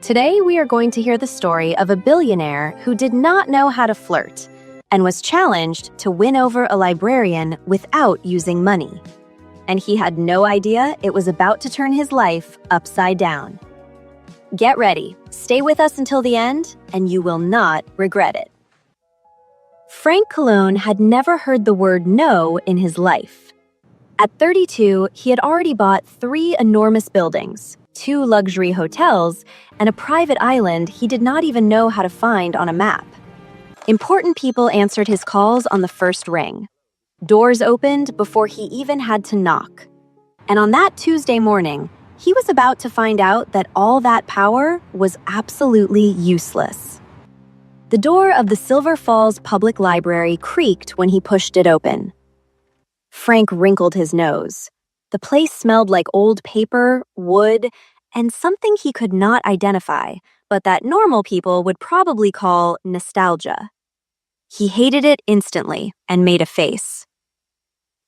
Today, we are going to hear the story of a billionaire who did not know how to flirt and was challenged to win over a librarian without using money. And he had no idea it was about to turn his life upside down. Get ready, stay with us until the end, and you will not regret it. Frank Cologne had never heard the word no in his life. At 32, he had already bought 3 enormous buildings, 2 luxury hotels, and a private island he did not even know how to find on a map. Important people answered his calls on the first ring. Doors opened before he even had to knock. And on that Tuesday morning, he was about to find out that all that power was absolutely useless. The door of the Silver Falls Public Library creaked when he pushed it open. Frank wrinkled his nose. The place smelled like old paper, wood, and something he could not identify, but that normal people would probably call nostalgia. He hated it instantly and made a face.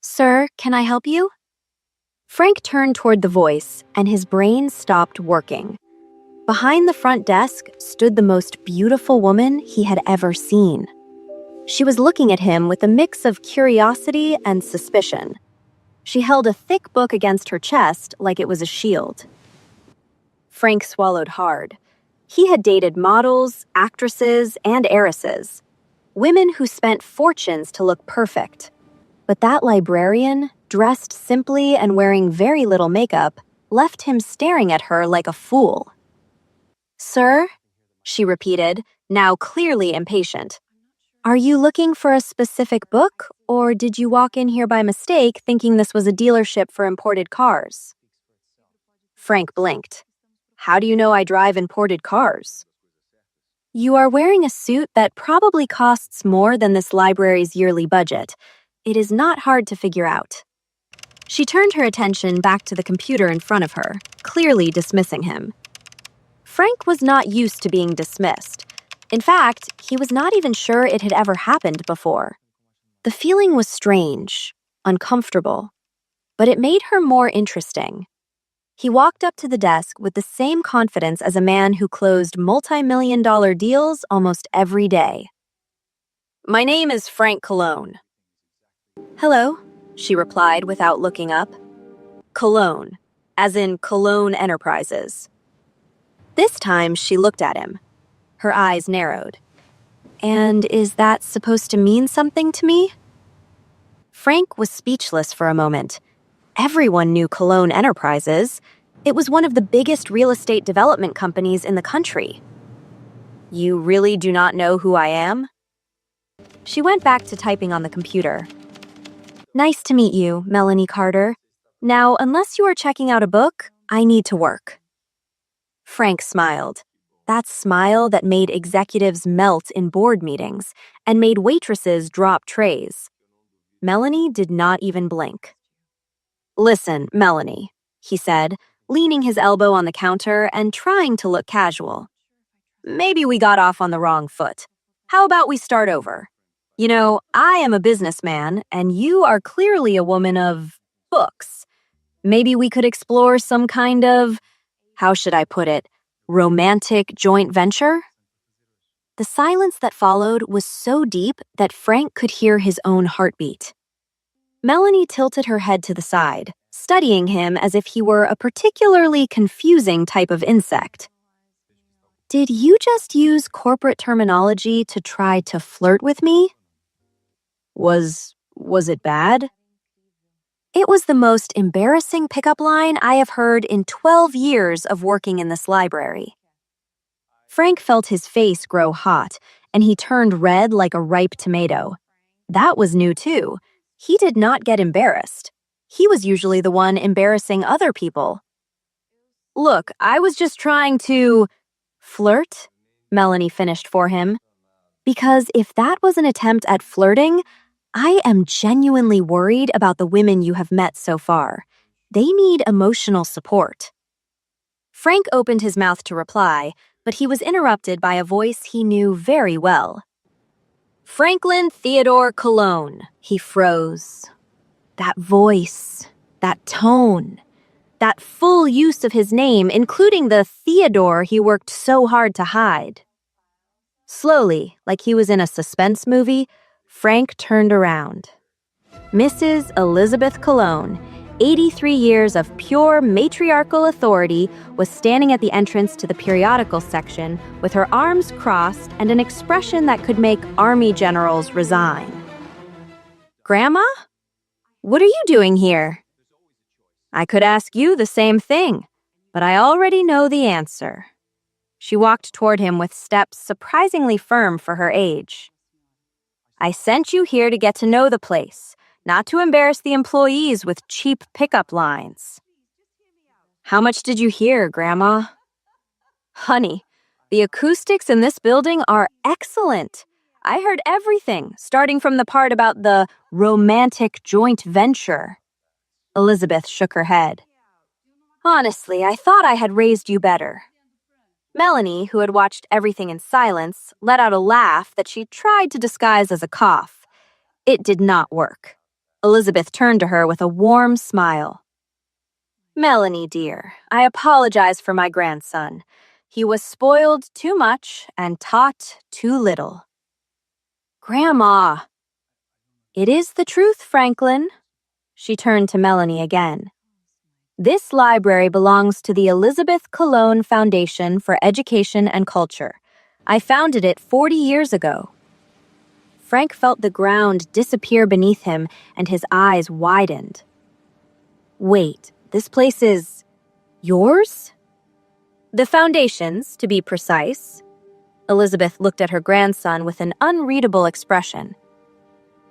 "Sir, can I help you?" Frank turned toward the voice, and his brain stopped working. Behind the front desk stood the most beautiful woman he had ever seen. She was looking at him with a mix of curiosity and suspicion. She held a thick book against her chest like it was a shield. Frank swallowed hard. He had dated models, actresses, and heiresses, women who spent fortunes to look perfect. But that librarian, dressed simply and wearing very little makeup, left him staring at her like a fool. "Sir?" she repeated, now clearly impatient. "Are you looking for a specific book, or did you walk in here by mistake thinking this was a dealership for imported cars?" Frank blinked. "How do you know I drive imported cars?" "You are wearing a suit that probably costs more than this library's yearly budget. It is not hard to figure out." She turned her attention back to the computer in front of her, clearly dismissing him. Frank was not used to being dismissed. In fact, he was not even sure it had ever happened before. The feeling was strange, uncomfortable, but it made her more interesting. He walked up to the desk with the same confidence as a man who closed multi-million-dollar deals almost every day. "My name is Frank Cologne." "Hello," she replied without looking up. "Cologne, as in Cologne Enterprises." This time she looked at him. Her eyes narrowed. "And is that supposed to mean something to me?" Frank was speechless for a moment. Everyone knew Cologne Enterprises. It was one of the biggest real estate development companies in the country. "You really do not know who I am?" She went back to typing on the computer. "Nice to meet you, Melanie Carter. Now, unless you are checking out a book, I need to work." Frank smiled. That smile that made executives melt in board meetings and made waitresses drop trays. Melanie did not even blink. "Listen, Melanie," he said, leaning his elbow on the counter and trying to look casual. "Maybe we got off on the wrong foot. How about we start over? You know, I am a businessman, and you are clearly a woman of books. Maybe we could explore some kind of, how should I put it, romantic joint venture?" The silence that followed was so deep that Frank could hear his own heartbeat. Melanie tilted her head to the side, studying him as if he were a particularly confusing type of insect. "Did you just use corporate terminology to try to flirt with me?" Was it bad?" "It was the most embarrassing pickup line I have heard in 12 years of working in this library." Frank felt his face grow hot, and he turned red like a ripe tomato. That was new too. He did not get embarrassed. He was usually the one embarrassing other people. "Look, I was just trying to flirt," Melanie finished for him. "Because if that was an attempt at flirting, I am genuinely worried about the women you have met so far. They need emotional support." Frank opened his mouth to reply, but he was interrupted by a voice he knew very well. "Franklin Theodore Cologne." He froze. That voice, that tone. That full use of his name, including the Theodore he worked so hard to hide. Slowly, like he was in a suspense movie, Frank turned around. Mrs. Elizabeth Cologne, 83 years of pure matriarchal authority, was standing at the entrance to the periodical section with her arms crossed and an expression that could make army generals resign. "Grandma? What are you doing here?" "I could ask you the same thing, but I already know the answer." She walked toward him with steps surprisingly firm for her age. "I sent you here to get to know the place, not to embarrass the employees with cheap pickup lines." "How much did you hear, Grandma?" "Honey, the acoustics in this building are excellent. I heard everything, starting from the part about the romantic joint venture." Elizabeth shook her head. "Honestly, I thought I had raised you better." Melanie, who had watched everything in silence, let out a laugh that she tried to disguise as a cough. It did not work. Elizabeth turned to her with a warm smile. "Melanie, dear, I apologize for my grandson. He was spoiled too much and taught too little." "Grandma!" "It is the truth, Franklin." She turned to Melanie again. "This library belongs to the Elizabeth Cologne Foundation for Education and Culture. I founded it 40 years ago." Frank felt the ground disappear beneath him and his eyes widened. "Wait, this place is yours?" "The foundation's, to be precise." Elizabeth looked at her grandson with an unreadable expression.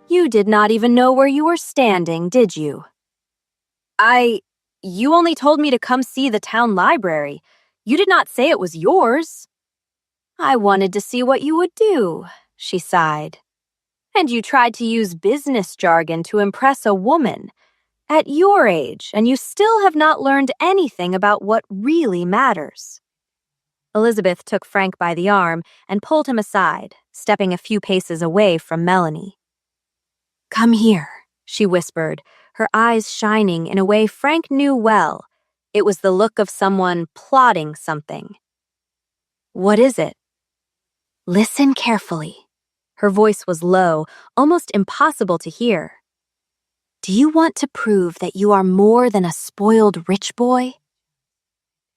"You did not even know where you were standing, did you?" You only told me to come see the town library. You did not say it was yours." "I wanted to see what you would do," she sighed. "And you tried to use business jargon to impress a woman. At your age, and you still have not learned anything about what really matters." Elizabeth took Frank by the arm and pulled him aside, stepping a few paces away from Melanie. "Come here," she whispered, her eyes shining in a way Frank knew well. It was the look of someone plotting something. "What is it?" "Listen carefully." Her voice was low, almost impossible to hear. "Do you want to prove that you are more than a spoiled rich boy?"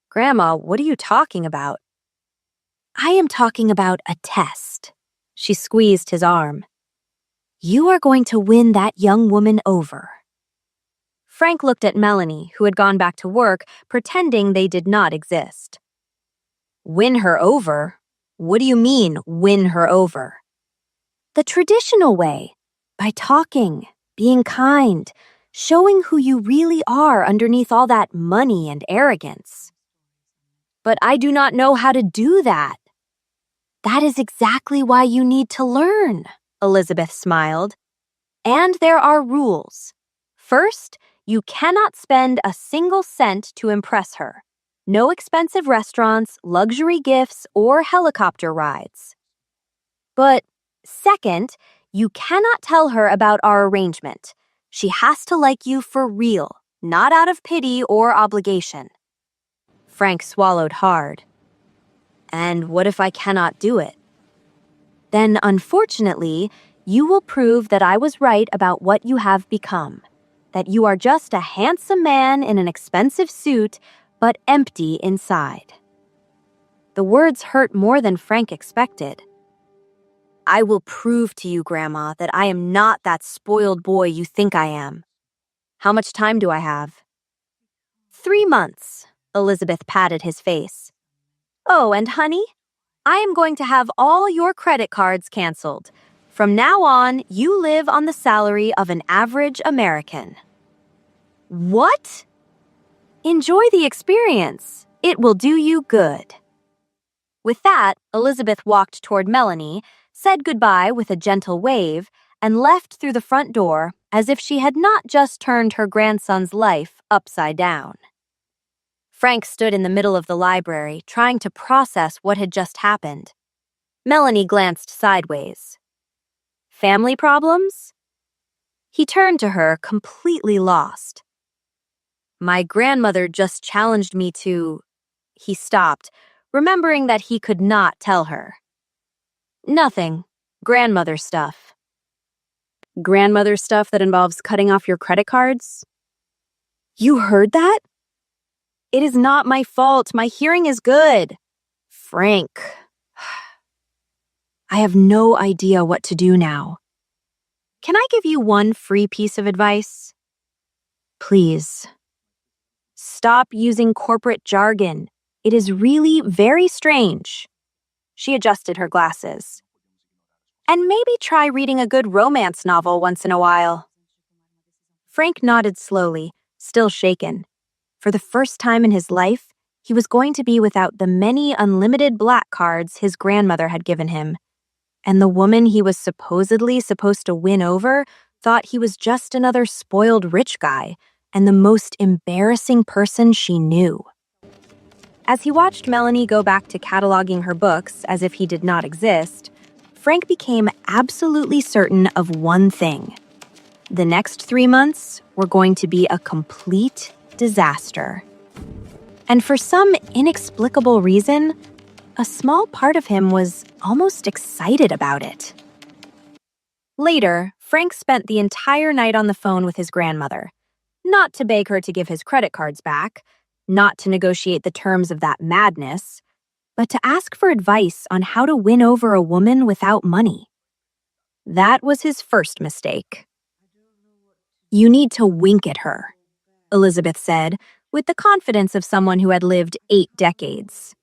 "Grandma, what are you talking about?" "I am talking about a test." She squeezed his arm. "You are going to win that young woman over." Frank looked at Melanie, who had gone back to work, pretending they did not exist. "Win her over? What do you mean, win her over?" "The traditional way, by talking, being kind, showing who you really are underneath all that money and arrogance." "But I do not know how to do that." "That is exactly why you need to learn," Elizabeth smiled. "And there are rules. First, you cannot spend a single cent to impress her. No expensive restaurants, luxury gifts, or helicopter rides. But second, you cannot tell her about our arrangement. She has to like you for real, not out of pity or obligation." Frank swallowed hard. "And what if I cannot do it?" "Then, unfortunately, you will prove that I was right about what you have become. That you are just a handsome man in an expensive suit, but empty inside." The words hurt more than Frank expected. "I will prove to you, Grandma, that I am not that spoiled boy you think I am. How much time do I have?" 3 months, Elizabeth patted his face. "Oh, and honey, I am going to have all your credit cards canceled. From now on, you live on the salary of an average American." "What?" "Enjoy the experience. It will do you good." With that, Elizabeth walked toward Melanie, said goodbye with a gentle wave, and left through the front door as if she had not just turned her grandson's life upside down. Frank stood in the middle of the library, trying to process what had just happened. Melanie glanced sideways. "Family problems?" He turned to her, completely lost. My grandmother just challenged me to... He stopped, remembering that he could not tell her. Nothing. Grandmother stuff. Grandmother stuff that involves cutting off your credit cards? You heard that? It is not my fault. My hearing is good. Frank. I have no idea what to do now. Can I give you one free piece of advice? Please. Stop using corporate jargon. It is really very strange. She adjusted her glasses. And maybe try reading a good romance novel once in a while. Frank nodded slowly, still shaken. For the first time in his life, he was going to be without the many unlimited black cards his grandmother had given him. And the woman he was supposedly supposed to win over thought he was just another spoiled rich guy and the most embarrassing person she knew. As he watched Melanie go back to cataloging her books as if he did not exist, Frank became absolutely certain of one thing. The next 3 months were going to be a complete disaster. And for some inexplicable reason, a small part of him was almost excited about it. Later, Frank spent the entire night on the phone with his grandmother, not to beg her to give his credit cards back, not to negotiate the terms of that madness, but to ask for advice on how to win over a woman without money. That was his first mistake. You need to wink at her, Elizabeth said, with the confidence of someone who had lived 8 decades.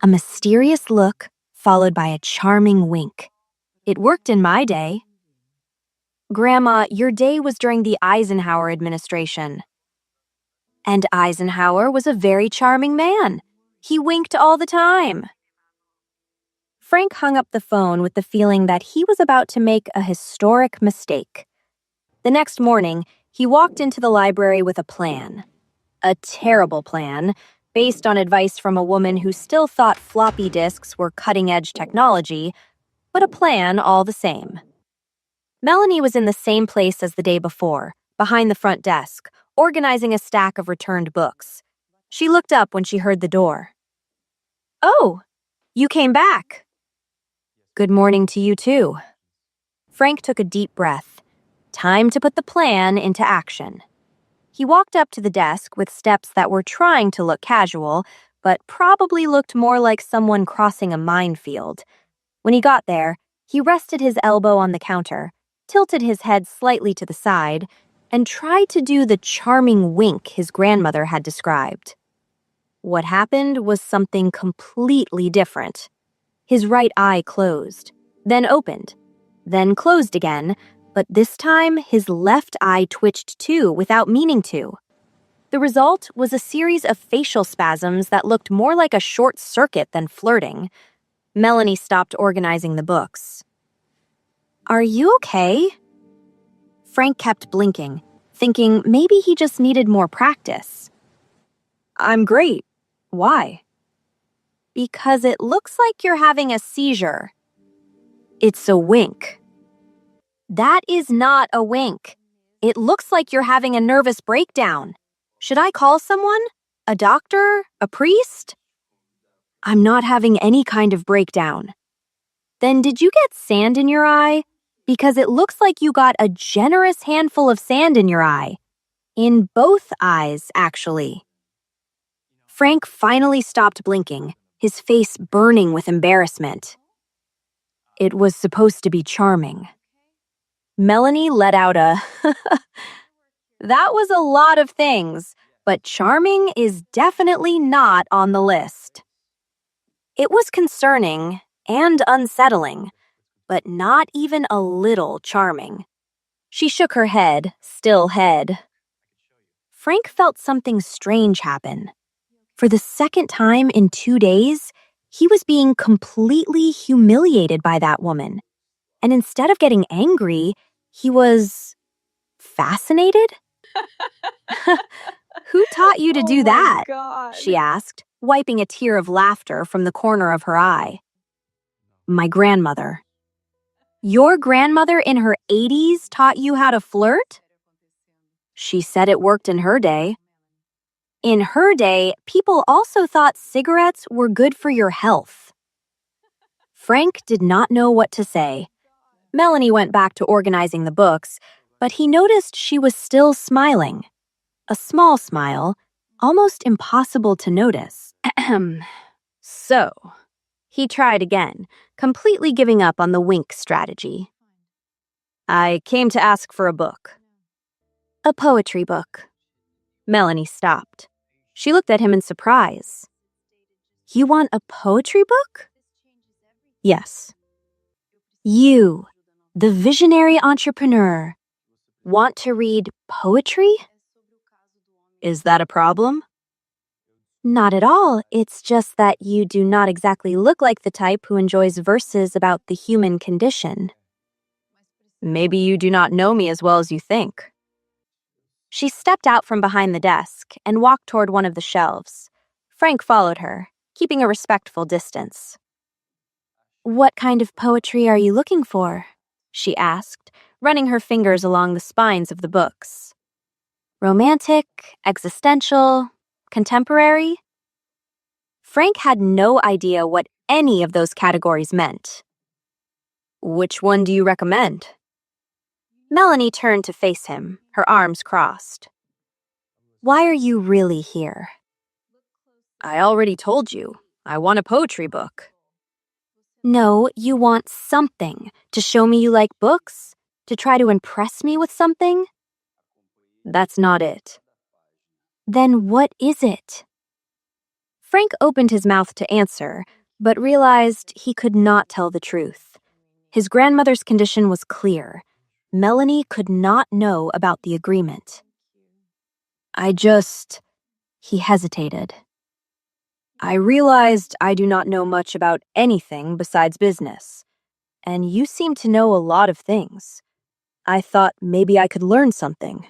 A mysterious look, followed by a charming wink. It worked in my day. Grandma, your day was during the Eisenhower administration. And Eisenhower was a very charming man. He winked all the time. Frank hung up the phone with the feeling that he was about to make a historic mistake. The next morning, he walked into the library with a plan. A terrible plan, based on advice from a woman who still thought floppy disks were cutting-edge technology, but a plan all the same. Melanie was in the same place as the day before, behind the front desk, organizing a stack of returned books. She looked up when she heard the door. Oh, you came back. Good morning to you too. Frank took a deep breath. Time to put the plan into action. He walked up to the desk with steps that were trying to look casual, but probably looked more like someone crossing a minefield. When he got there, he rested his elbow on the counter, tilted his head slightly to the side, and tried to do the charming wink his grandmother had described. What happened was something completely different. His right eye closed, then opened, then closed again, but this time his left eye twitched too without meaning to. The result was a series of facial spasms that looked more like a short circuit than flirting. Melanie stopped organizing the books. Are you okay? Frank kept blinking, thinking maybe he just needed more practice. I'm great. Why? Because it looks like you're having a seizure. It's a wink. That is not a wink. It looks like you're having a nervous breakdown. Should I call someone? A doctor? A priest? I'm not having any kind of breakdown. Then did you get sand in your eye? Because it looks like you got a generous handful of sand in your eye. In both eyes, actually. Frank finally stopped blinking, his face burning with embarrassment. It was supposed to be charming. Melanie let out a That was a lot of things, but charming is definitely not on the list. It was concerning and unsettling, but not even a little charming. She shook her head, still head. Frank felt something strange happen. For the second time in 2 days, he was being completely humiliated by that woman. And instead of getting angry, he was fascinated? Who taught you to do that? God. She asked, wiping a tear of laughter from the corner of her eye. My grandmother. Your grandmother in her 80s taught you how to flirt? She said it worked in her day. In her day, people also thought cigarettes were good for your health. Frank did not know what to say. Melanie went back to organizing the books, but he noticed she was still smiling. A small smile, almost impossible to notice. So, he tried again, completely giving up on the wink strategy. I came to ask for a book. A poetry book. Melanie stopped. She looked at him in surprise. You want a poetry book? Yes. You, the visionary entrepreneur, want to read poetry? Is that a problem? Not at all. It's just that you do not exactly look like the type who enjoys verses about the human condition. Maybe you do not know me as well as you think. She stepped out from behind the desk and walked toward one of the shelves. Frank followed her, keeping a respectful distance. What kind of poetry are you looking for? She asked, running her fingers along the spines of the books. Romantic, existential, contemporary? Frank had no idea what any of those categories meant. Which one do you recommend? Melanie turned to face him, her arms crossed. Why are you really here? I already told you. I want a poetry book. No, you want something. To show me you like books? To try to impress me with something? That's not it. Then what is it? Frank opened his mouth to answer, but realized he could not tell the truth. His grandmother's condition was clear. Melanie could not know about the agreement. He hesitated. I realized I do not know much about anything besides business, and you seem to know a lot of things. I thought maybe I could learn something.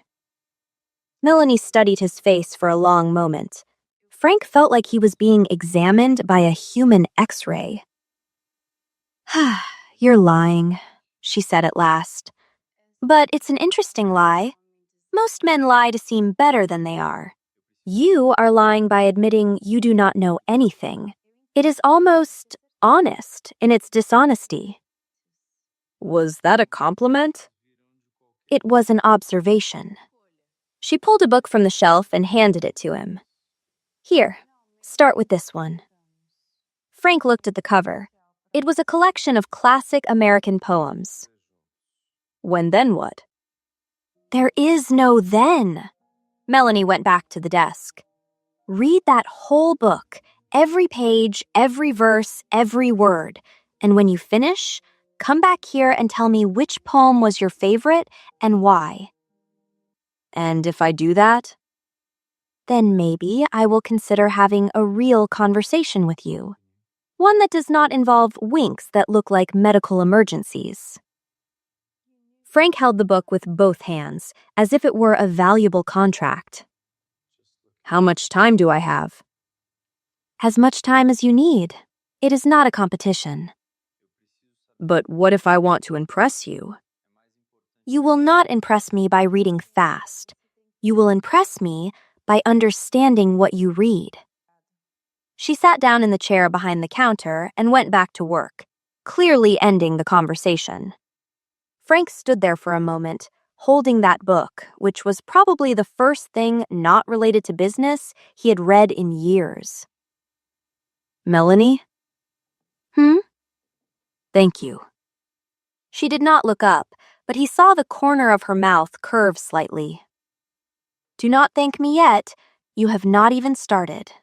Melanie studied his face for a long moment. Frank felt like he was being examined by a human X-ray. You're lying, she said at last. But it's an interesting lie. Most men lie to seem better than they are. You are lying by admitting you do not know anything. It is almost honest in its dishonesty. Was that a compliment? It was an observation. She pulled a book from the shelf and handed it to him. Here, start with this one. Frank looked at the cover. It was a collection of classic American poems. When then what? There is no then. Melanie went back to the desk. Read that whole book, every page, every verse, every word, and when you finish, come back here and tell me which poem was your favorite and why. And if I do that? Then maybe I will consider having a real conversation with you. One that does not involve winks that look like medical emergencies. Frank held the book with both hands, as if it were a valuable contract. How much time do I have? As much time as you need. It is not a competition. But what if I want to impress you? You will not impress me by reading fast. You will impress me by understanding what you read. She sat down in the chair behind the counter and went back to work, clearly ending the conversation. Frank stood there for a moment, holding that book, which was probably the first thing not related to business he had read in years. Melanie? Thank you. She did not look up, but he saw the corner of her mouth curve slightly. Do not thank me yet. You have not even started.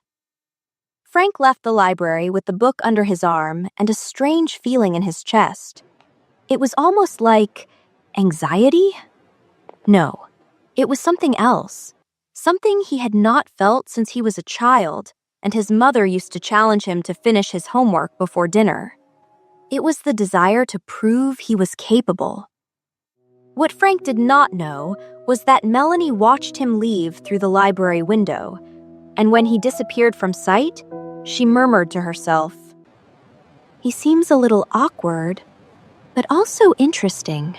Frank left the library with the book under his arm and a strange feeling in his chest. It was almost like anxiety? No, it was something else. Something he had not felt since he was a child, and his mother used to challenge him to finish his homework before dinner. It was the desire to prove he was capable. What Frank did not know was that Melanie watched him leave through the library window, and when he disappeared from sight, she murmured to herself, "He seems a little awkward, but also interesting."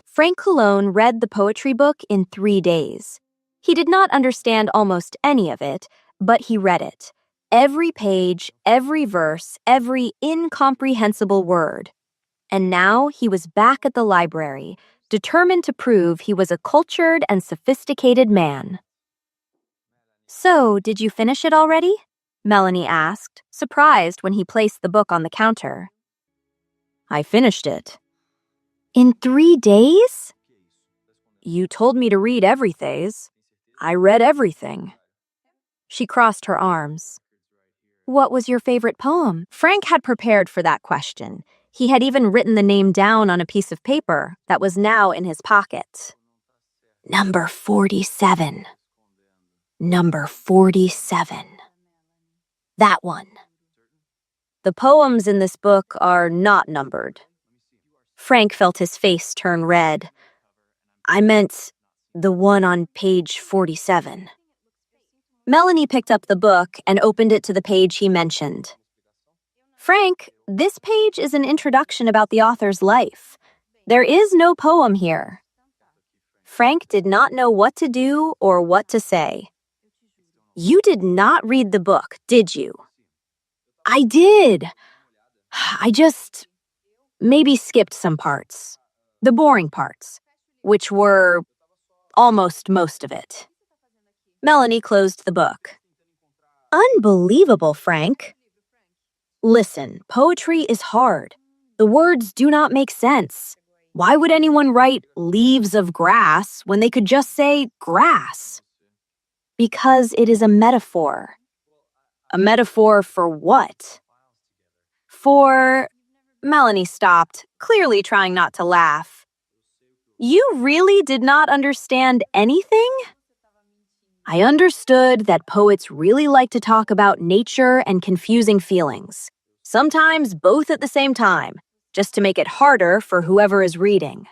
Frank Coulon read the poetry book in 3 days. He did not understand almost any of it, but he read it. Every page, every verse, every incomprehensible word. And now he was back at the library, determined to prove he was a cultured and sophisticated man. "So, did you finish it already?" Melanie asked, surprised when he placed the book on the counter. "I finished it." "In 3 days?" "You told me to read everything. I read everything." She crossed her arms. "What was your favorite poem?" Frank had prepared for that question. He had even written the name down on a piece of paper that was now in his pocket. Number 47. Number 47. That one. The poems in this book are not numbered. Frank felt his face turn red. "I meant the one on page 47. Melanie picked up the book and opened it to the page he mentioned. "Frank, this page is an introduction about the author's life. There is no poem here." Frank did not know what to do or what to say. "You did not read the book, did you?" "I did. I just maybe skipped some parts. The boring parts, which were almost most of it." Melanie closed the book. "Unbelievable, Frank." "Listen, poetry is hard. The words do not make sense. Why would anyone write leaves of grass when they could just say grass?" "Because it is a metaphor." "A metaphor for what?" "For..." Melanie stopped, clearly trying not to laugh. "You really did not understand anything?" "I understood that poets really like to talk about nature and confusing feelings, sometimes both at the same time, just to make it harder for whoever is reading."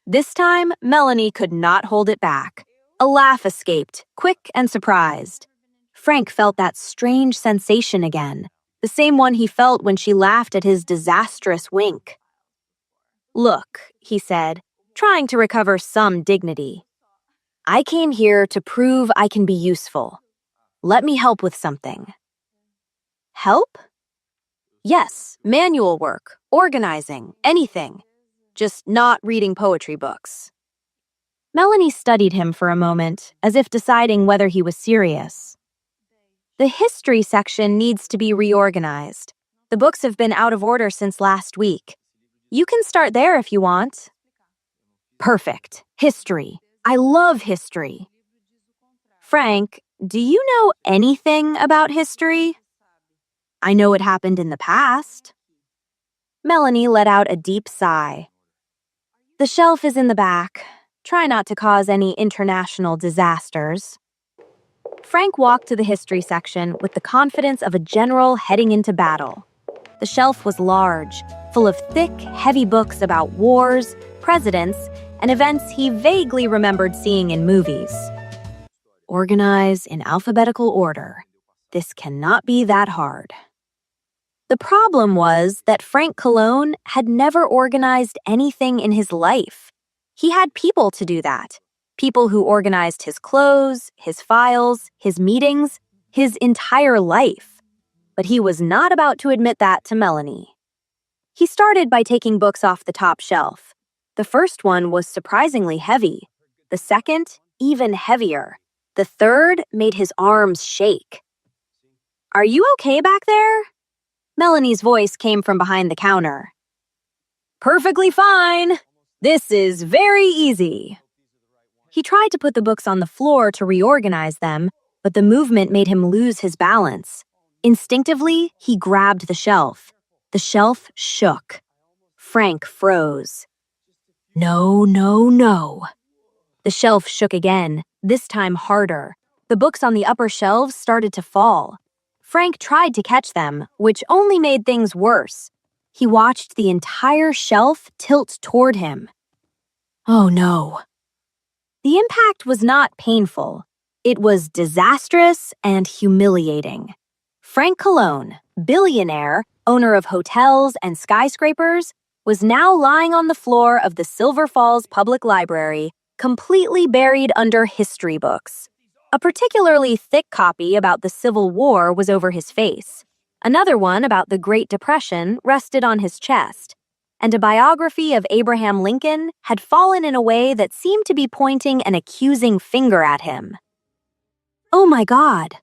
This time, Melanie could not hold it back. A laugh escaped, quick and surprised. Frank felt that strange sensation again, the same one he felt when she laughed at his disastrous wink. "Look," he said, trying to recover some dignity. "I came here to prove I can be useful. Let me help with something." "Help?" "Yes, manual work, organizing, anything. Just not reading poetry books." Melanie studied him for a moment, as if deciding whether he was serious. "The history section needs to be reorganized. The books have been out of order since last week. You can start there if you want." "Perfect. History. I love history." "Frank, do you know anything about history?" "I know it happened in the past." Melanie let out a deep sigh. "The shelf is in the back. Try not to cause any international disasters." Frank walked to the history section with the confidence of a general heading into battle. The shelf was large, full of thick, heavy books about wars, presidents, and events he vaguely remembered seeing in movies. Organize in alphabetical order. This cannot be that hard. The problem was that Frank Cologne had never organized anything in his life. He had people to do that. People who organized his clothes, his files, his meetings, his entire life. But he was not about to admit that to Melanie. He started by taking books off the top shelf. The first one was surprisingly heavy. The second, even heavier. The third made his arms shake. "Are you okay back there?" Melanie's voice came from behind the counter. "Perfectly fine. This is very easy." He tried to put the books on the floor to reorganize them, but the movement made him lose his balance. Instinctively, he grabbed the shelf. The shelf shook. Frank froze. "No, no, no." The shelf shook again, this time harder. The books on the upper shelves started to fall. Frank tried to catch them, which only made things worse. He watched the entire shelf tilt toward him. Oh no. The impact was not painful. It was disastrous and humiliating. Frank Cologne, billionaire, owner of hotels and skyscrapers, was now lying on the floor of the Silver Falls Public Library, completely buried under history books. A particularly thick copy about the Civil War was over his face. Another one about the Great Depression rested on his chest. And a biography of Abraham Lincoln had fallen in a way that seemed to be pointing an accusing finger at him. "Oh my God!"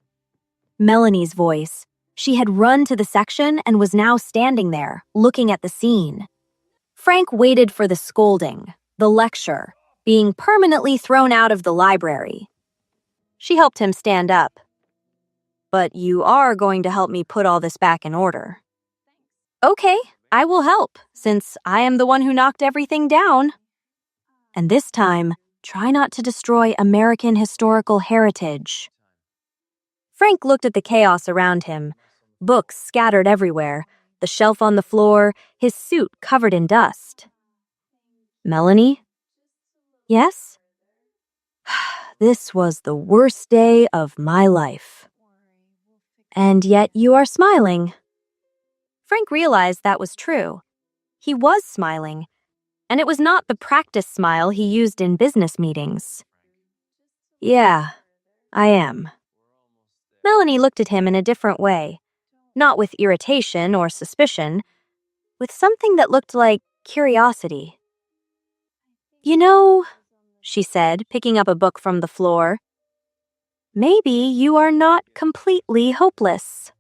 Melanie's voice. She had run to the section and was now standing there, looking at the scene. Frank waited for the scolding, the lecture, being permanently thrown out of the library. She helped him stand up. "But you are going to help me put all this back in order." "Okay, I will help, since I am the one who knocked everything down. And this time, try not to destroy American historical heritage." Frank looked at the chaos around him, books scattered everywhere, the shelf on the floor, his suit covered in dust. "Melanie?" "Yes?" "This was the worst day of my life." "And yet you are smiling." Frank realized that was true. He was smiling, and it was not the practice smile he used in business meetings. "Yeah, I am." Melanie looked at him in a different way, not with irritation or suspicion, with something that looked like curiosity. "You know," she said, picking up a book from the floor, "maybe you are not completely hopeless."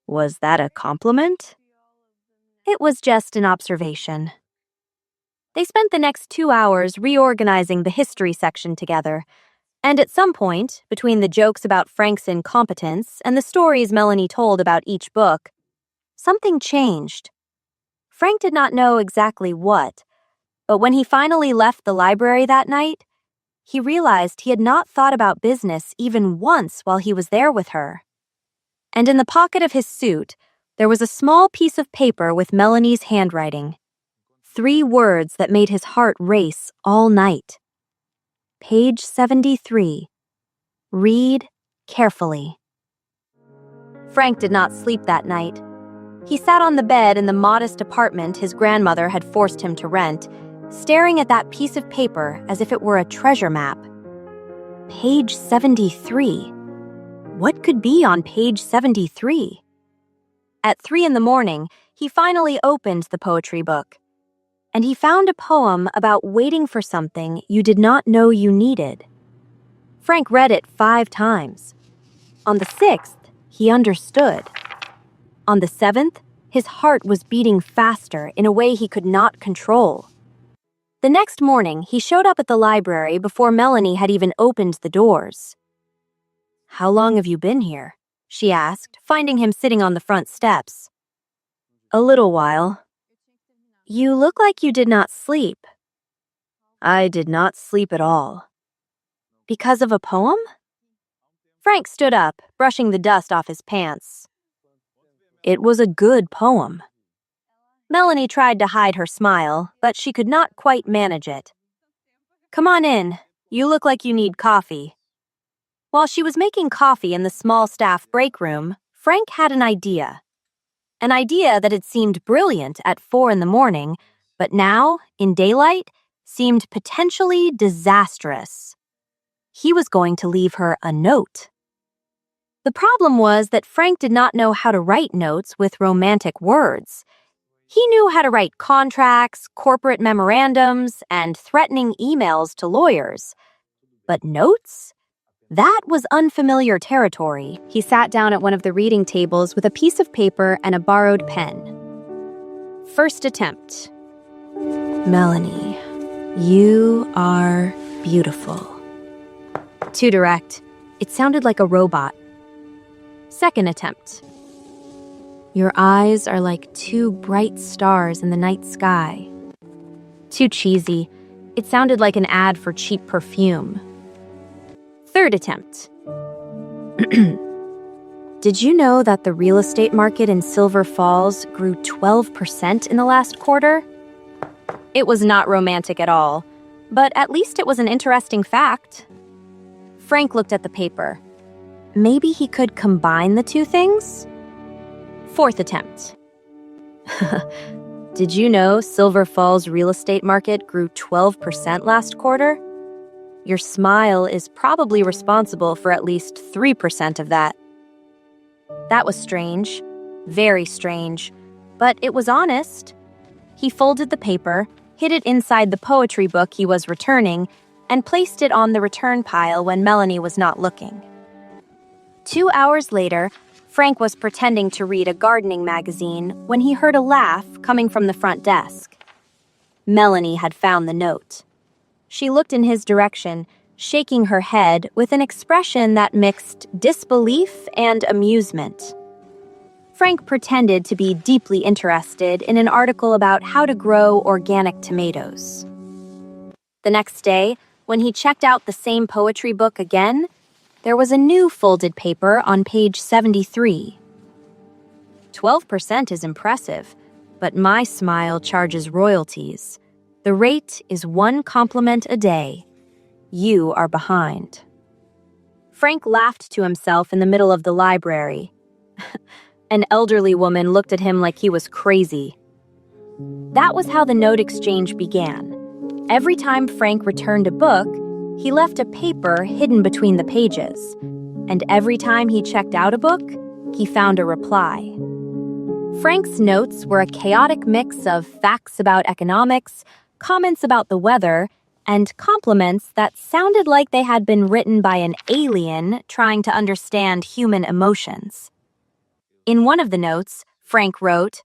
Was that a compliment? It was just an observation. They spent the next 2 hours reorganizing the history section together, and at some point, between the jokes about Frank's incompetence and the stories Melanie told about each book, something changed. Frank did not know exactly what, but when he finally left the library that night, he realized he had not thought about business even once while he was there with her. And in the pocket of his suit, there was a small piece of paper with Melanie's handwriting. 3 words that made his heart race all night. Page 73. Read carefully. Frank did not sleep that night. He sat on the bed in the modest apartment his grandmother had forced him to rent, staring at that piece of paper as if it were a treasure map. Page 73. What could be on page 73? At 3 in the morning, he finally opened the poetry book, and he found a poem about waiting for something you did not know you needed. Frank read it 5 times. On the 6th, he understood. On the 7th, his heart was beating faster in a way he could not control. The next morning, he showed up at the library before Melanie had even opened the doors. "How long have you been here?" she asked, finding him sitting on the front steps. "A little while." "You look like you did not sleep." "I did not sleep at all." "Because of a poem?" Frank stood up, brushing the dust off his pants. "It was a good poem." Melanie tried to hide her smile, but she could not quite manage it. "Come on in. You look like you need coffee." While she was making coffee in the small staff break room, Frank had an idea. An idea that had seemed brilliant at 4 in the morning, but now, in daylight, seemed potentially disastrous. He was going to leave her a note. The problem was that Frank did not know how to write notes with romantic words. He knew how to write contracts, corporate memorandums, and threatening emails to lawyers. But notes? That was unfamiliar territory. He sat down at one of the reading tables with a piece of paper and a borrowed pen. First attempt. "Melanie, you are beautiful." Too direct. It sounded like a robot. Second attempt. "Your eyes are like 2 bright stars in the night sky." Too cheesy. It sounded like an ad for cheap perfume. Third attempt. "Did you know that the real estate market in Silver Falls grew 12% in the last quarter?" It was not romantic at all, but at least it was an interesting fact. Frank looked at the paper. Maybe he could combine the 2 things? Fourth attempt. Did you know Silver Falls real estate market grew 12% last quarter? Your smile is probably responsible for at least 3% of that. That was strange, very strange, but it was honest. He folded the paper, hid it inside the poetry book he was returning, and placed it on the return pile when Melanie was not looking. 2 hours later, Frank was pretending to read a gardening magazine when he heard a laugh coming from the front desk. Melanie had found the note. She looked in his direction, shaking her head with an expression that mixed disbelief and amusement. Frank pretended to be deeply interested in an article about how to grow organic tomatoes. The next day, when he checked out the same poetry book again, there was a new folded paper on page 73. 12% is impressive, but my smile charges royalties. The rate is 1 compliment a day. You are behind. Frank laughed to himself in the middle of the library. An elderly woman looked at him like he was crazy. That was how the note exchange began. Every time Frank returned a book, he left a paper hidden between the pages. And every time he checked out a book, he found a reply. Frank's notes were a chaotic mix of facts about economics, comments about the weather, and compliments that sounded like they had been written by an alien trying to understand human emotions. In one of the notes, Frank wrote,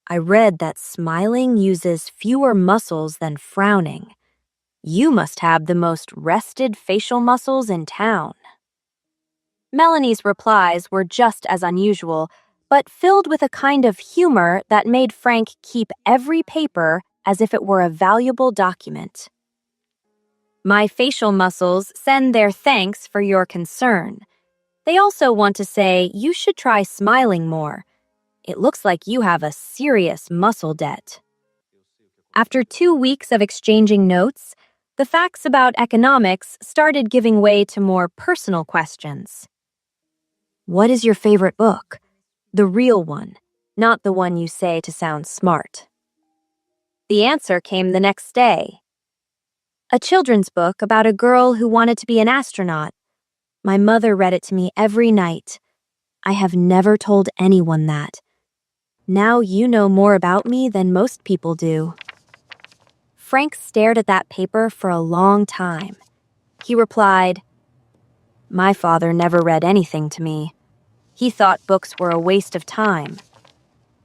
"I read that smiling uses fewer muscles than frowning. You must have the most rested facial muscles in town." Melanie's replies were just as unusual, but filled with a kind of humor that made Frank keep every paper as if it were a valuable document. "My facial muscles send their thanks for your concern. They also want to say you should try smiling more. It looks like you have a serious muscle debt." After 2 weeks of exchanging notes, the facts about economics started giving way to more personal questions. What is your favorite book? The real one, not the one you say to sound smart. The answer came the next day. A children's book about a girl who wanted to be an astronaut. My mother read it to me every night. I have never told anyone that. Now you know more about me than most people do. Frank stared at that paper for a long time. He replied, "My father never read anything to me. He thought books were a waste of time.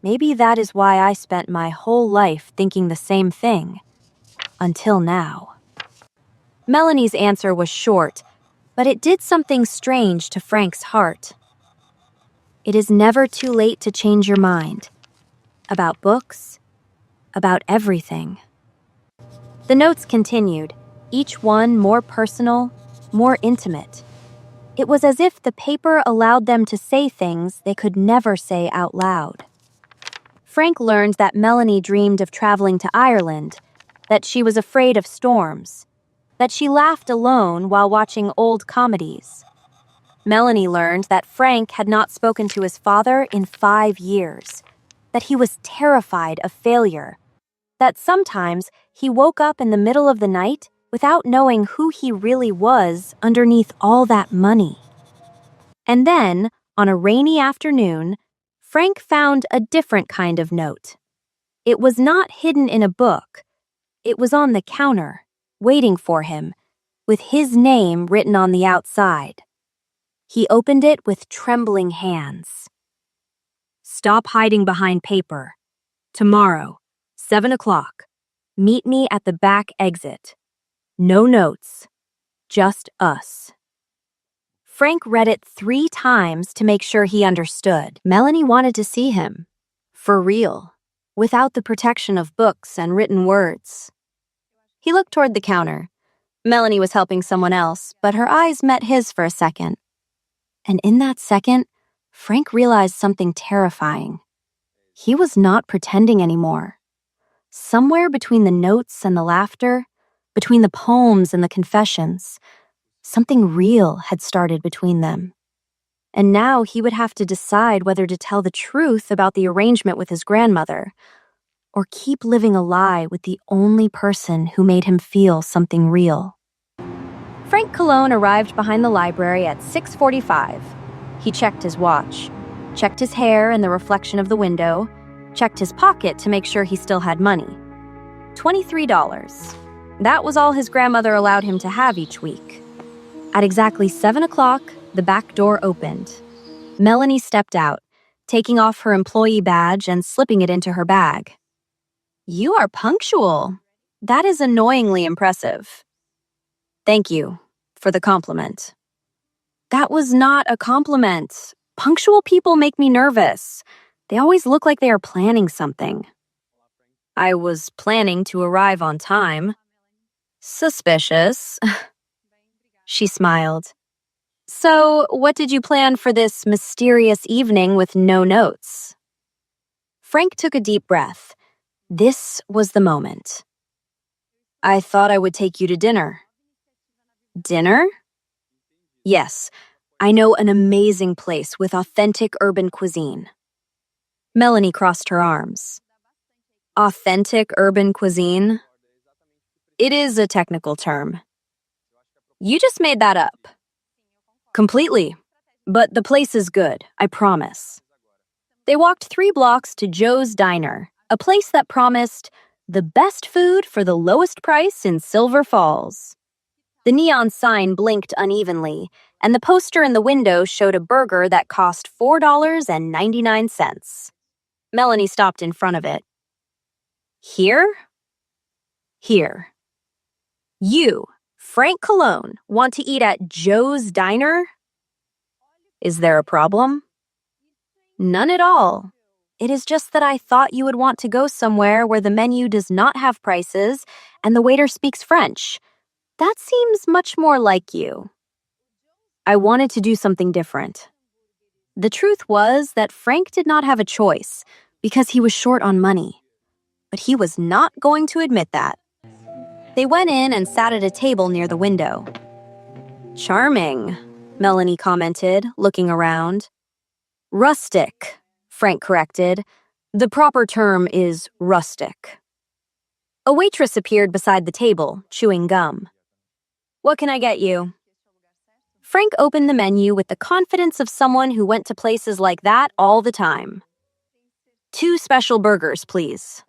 Maybe that is why I spent my whole life thinking the same thing. Until now." Melanie's answer was short, but it did something strange to Frank's heart. It is never too late to change your mind. About books, about everything. The notes continued, each one more personal, more intimate. It was as if the paper allowed them to say things they could never say out loud. Frank learned that Melanie dreamed of traveling to Ireland, that she was afraid of storms, that she laughed alone while watching old comedies. Melanie learned that Frank had not spoken to his father in 5 years, that he was terrified of failure, that sometimes he woke up in the middle of the night without knowing who he really was underneath all that money. And then, on a rainy afternoon, Frank found a different kind of note. It was not hidden in a book. It was on the counter, waiting for him, with his name written on the outside. He opened it with trembling hands. "Stop hiding behind paper. Tomorrow, 7 o'clock. Meet me at the back exit. No notes. Just us." Frank read it 3 times to make sure he understood. Melanie wanted to see him. For real. Without the protection of books and written words. He looked toward the counter. Melanie was helping someone else, but her eyes met his for a second. And in that second, Frank realized something terrifying. He was not pretending anymore. Somewhere between the notes and the laughter, between the poems and the confessions, something real had started between them. And now he would have to decide whether to tell the truth about the arrangement with his grandmother, or keep living a lie with the only person who made him feel something real? Frank Cologne arrived behind the library at 6:45. He checked his watch, checked his hair in the reflection of the window, checked his pocket to make sure he still had money. $23. That was all his grandmother allowed him to have each week. At exactly 7 o'clock, the back door opened. Melanie stepped out, taking off her employee badge and slipping it into her bag. "You are punctual. That is annoyingly impressive." "Thank you for the compliment." "That was not a compliment. Punctual people make me nervous. They always look like they are planning something." "I was planning to arrive on time." "Suspicious." She smiled. "So, what did you plan for this mysterious evening with no notes?" Frank took a deep breath. This was the moment. "I thought I would take you to dinner." "Dinner?" "Yes, I know an amazing place with authentic urban cuisine." Melanie crossed her arms. "Authentic urban cuisine?" "It is a technical term." "You just made that up." "Completely. But the place is good, I promise." They walked 3 blocks to Joe's Diner, a place that promised the best food for the lowest price in Silver Falls. The neon sign blinked unevenly, and the poster in the window showed a burger that cost $4.99. Melanie stopped in front of it. "Here?" "Here." "You, Frank Cologne, want to eat at Joe's Diner?" "Is there a problem?" "None at all. It is just that I thought you would want to go somewhere where the menu does not have prices and the waiter speaks French. That seems much more like you." I wanted to do something different. The truth was that Frank did not have a choice because he was short on money. But he was not going to admit that. They went in and sat at a table near the window. "Charming," Melanie commented, looking around. "Rustic," Frank corrected. "The proper term is rustic." A waitress appeared beside the table, chewing gum. "What can I get you?" Frank opened the menu with the confidence of someone who went to places like that all the time. "2 special burgers, please."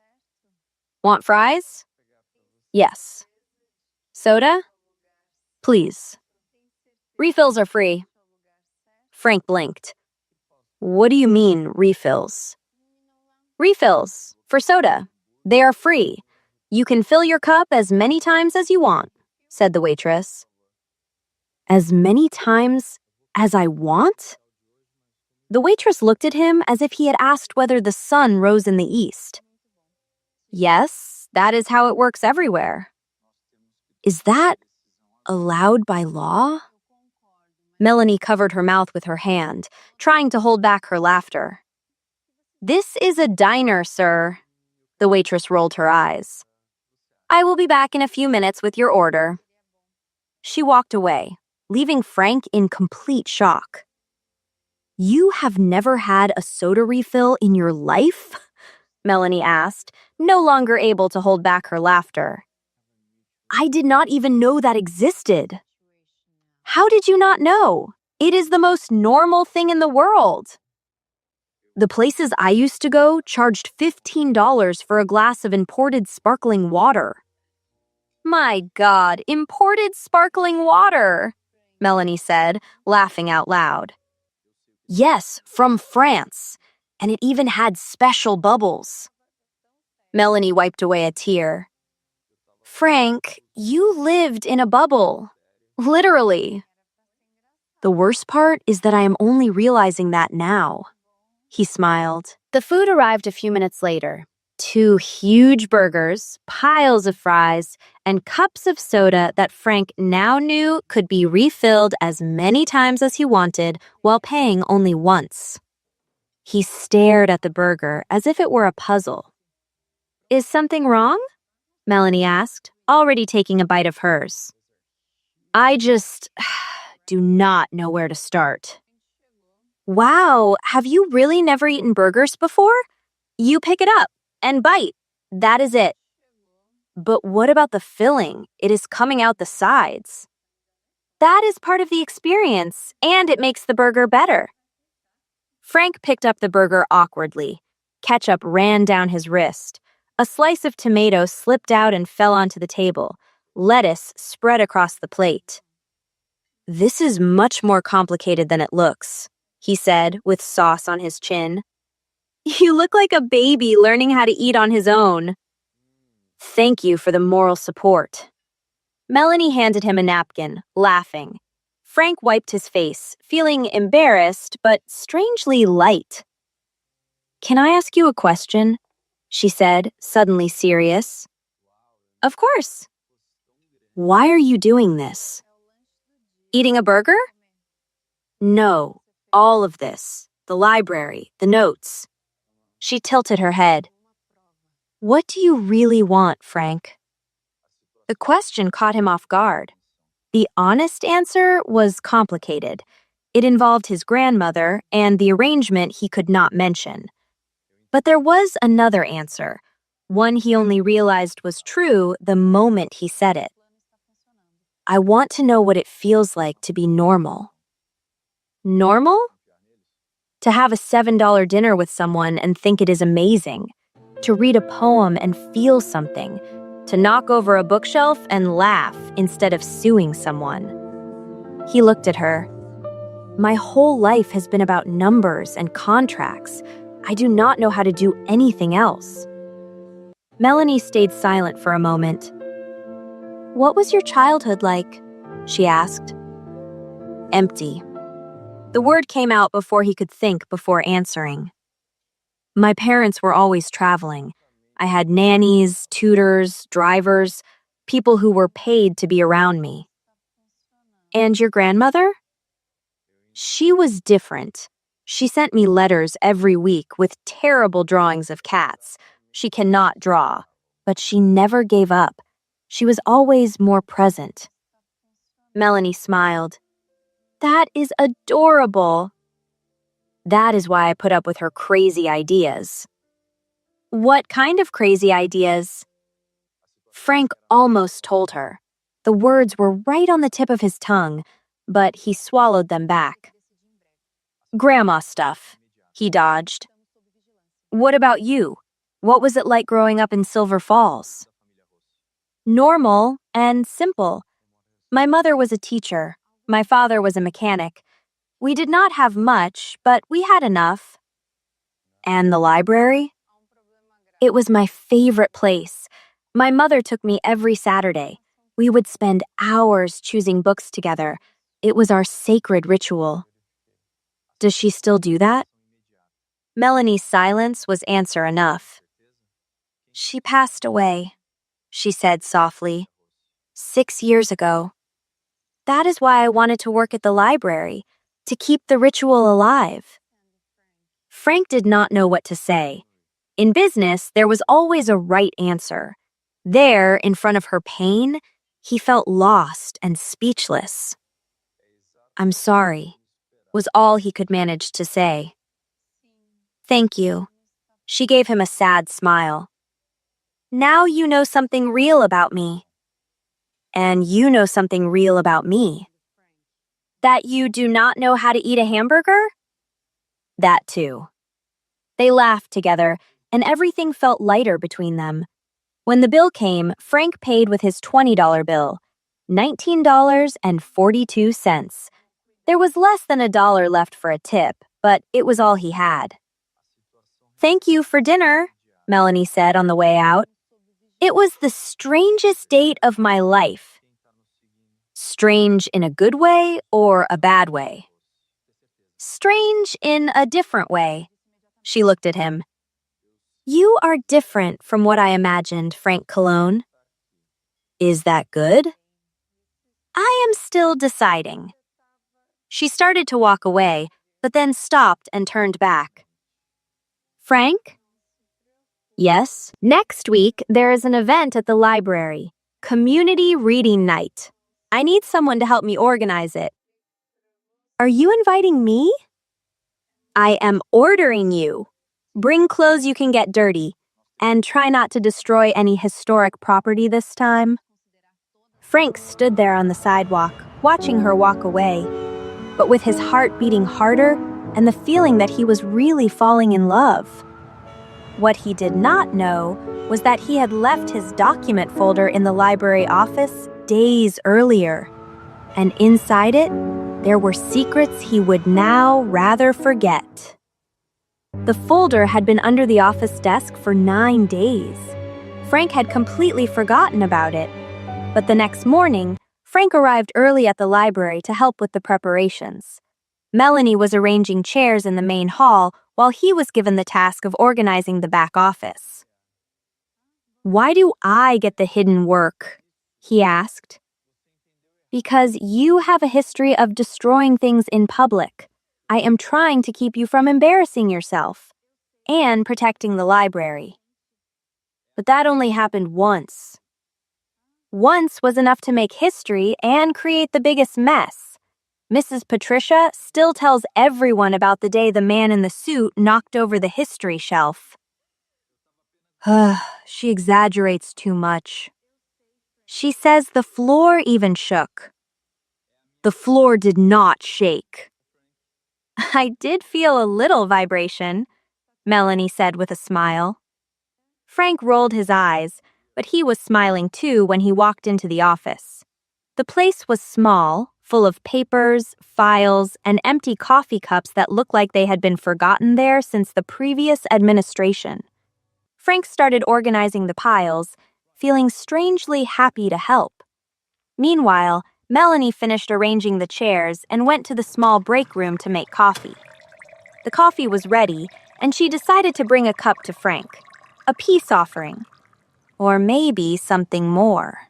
"Want fries?" "Yes." "Soda?" "Please." "Refills are free." Frank blinked. "What do you mean, refills?" "Refills, for soda. They are free. You can fill your cup as many times as you want," said the waitress. "As many times as I want?" The waitress looked at him as if he had asked whether the sun rose in the east. "Yes, that is how it works everywhere." "Is that allowed by law?" Melanie covered her mouth with her hand, trying to hold back her laughter. "This is a diner, sir." The waitress rolled her eyes. "I will be back in a few minutes with your order." She walked away, leaving Frank in complete shock. "You have never had a soda refill in your life?" Melanie asked, no longer able to hold back her laughter. "I did not even know that existed." "How did you not know? It is the most normal thing in the world." "The places I used to go charged $15 for a glass of imported sparkling water." "My God, imported sparkling water," Melanie said, laughing out loud. "Yes, from France, and it even had special bubbles." Melanie wiped away a tear. "Frank, you lived in a bubble. Literally." "The worst part is that I am only realizing that now." He smiled. The food arrived a few minutes later. 2 huge burgers, piles of fries, and cups of soda that Frank now knew could be refilled as many times as he wanted while paying only once. He stared at the burger as if it were a puzzle. "Is something wrong?" Melanie asked, already taking a bite of hers. "I just do not know where to start." "Wow, have you really never eaten burgers before? You pick it up and bite. That is it. But what about the filling? It is coming out the sides. That is part of the experience, and it makes the burger better. Frank picked up the burger awkwardly. Ketchup ran down his wrist. A slice of tomato slipped out and fell onto the table. Lettuce spread across the plate. This is much more complicated than it looks, he said, with sauce on his chin. You look like a baby learning how to eat on his own. Thank you for the moral support. Melanie handed him a napkin, laughing. Frank wiped his face, feeling embarrassed but strangely light. Can I ask you a question? She said, suddenly serious. Of course. Why are you doing this? Eating a burger? No, all of this. The library, the notes. She tilted her head. What do you really want, Frank? The question caught him off guard. The honest answer was complicated. It involved his grandmother and the arrangement he could not mention. But there was another answer, one he only realized was true the moment he said it. I want to know what it feels like to be normal. Normal? To have a $7 dinner with someone and think it is amazing. To read a poem and feel something. To knock over a bookshelf and laugh instead of suing someone. He looked at her. My whole life has been about numbers and contracts. I do not know how to do anything else. Melanie stayed silent for a moment. What was your childhood like? She asked. Empty. The word came out before he could think before answering. My parents were always traveling. I had nannies, tutors, drivers, people who were paid to be around me. And your grandmother? She was different. She sent me letters every week with terrible drawings of cats. She cannot draw, but she never gave up. She was always more present. Melanie smiled. That is adorable. That is why I put up with her crazy ideas. What kind of crazy ideas? Frank almost told her. The words were right on the tip of his tongue, but he swallowed them back. Grandma stuff, he dodged. What about you? What was it like growing up in Silver Falls? Normal and simple. My mother was a teacher. My father was a mechanic. We did not have much, but we had enough. And the library? It was my favorite place. My mother took me every Saturday. We would spend hours choosing books together. It was our sacred ritual. Does she still do that? Melanie's silence was answer enough. She passed away, she said softly. 6 years ago. That is why I wanted to work at the library, to keep the ritual alive. Frank did not know what to say. In business, there was always a right answer. There, in front of her pain, he felt lost and speechless. I'm sorry, was all he could manage to say. Thank you. She gave him a sad smile. Now you know something real about me. And you know something real about me. That you do not know how to eat a hamburger? That too. They laughed together, and everything felt lighter between them. When the bill came, Frank paid with his $20 bill, $19.42. There was less than $1 left for a tip, but it was all he had. Thank you for dinner, Melanie said on the way out. It was the strangest date of my life. Strange in a good way or a bad way? Strange in a different way. She looked at him. You are different from what I imagined, Frank Cologne. Is that good? I am still deciding. She started to walk away, but then stopped and turned back. Frank? Yes? Next week, there is an event at the library. Community Reading Night. I need someone to help me organize it. Are you inviting me? I am ordering you. Bring clothes you can get dirty. And try not to destroy any historic property this time. Frank stood there on the sidewalk, watching her walk away, but with his heart beating harder and the feeling that he was really falling in love. What he did not know was that he had left his document folder in the library office days earlier, and inside it, there were secrets he would now rather forget. The folder had been under the office desk for 9 days. Frank had completely forgotten about it, but the next morning, Frank arrived early at the library to help with the preparations. Melanie was arranging chairs in the main hall while he was given the task of organizing the back office. "Why do I get the hidden work?" he asked. "Because you have a history of destroying things in public. I am trying to keep you from embarrassing yourself and protecting the library." But that only happened once. Once was enough to make history and create the biggest mess. Mrs. Patricia still tells everyone about the day the man in the suit knocked over the history shelf. She exaggerates too much. She says the floor even shook. The floor did not shake. "I did feel a little vibration," Melanie said with a smile. Frank rolled his eyes, but he was smiling too when he walked into the office. The place was small, full of papers, files, and empty coffee cups that looked like they had been forgotten there since the previous administration. Frank started organizing the piles, feeling strangely happy to help. Meanwhile, Melanie finished arranging the chairs and went to the small break room to make coffee. The coffee was ready, and she decided to bring a cup to Frank, a peace offering, or maybe something more.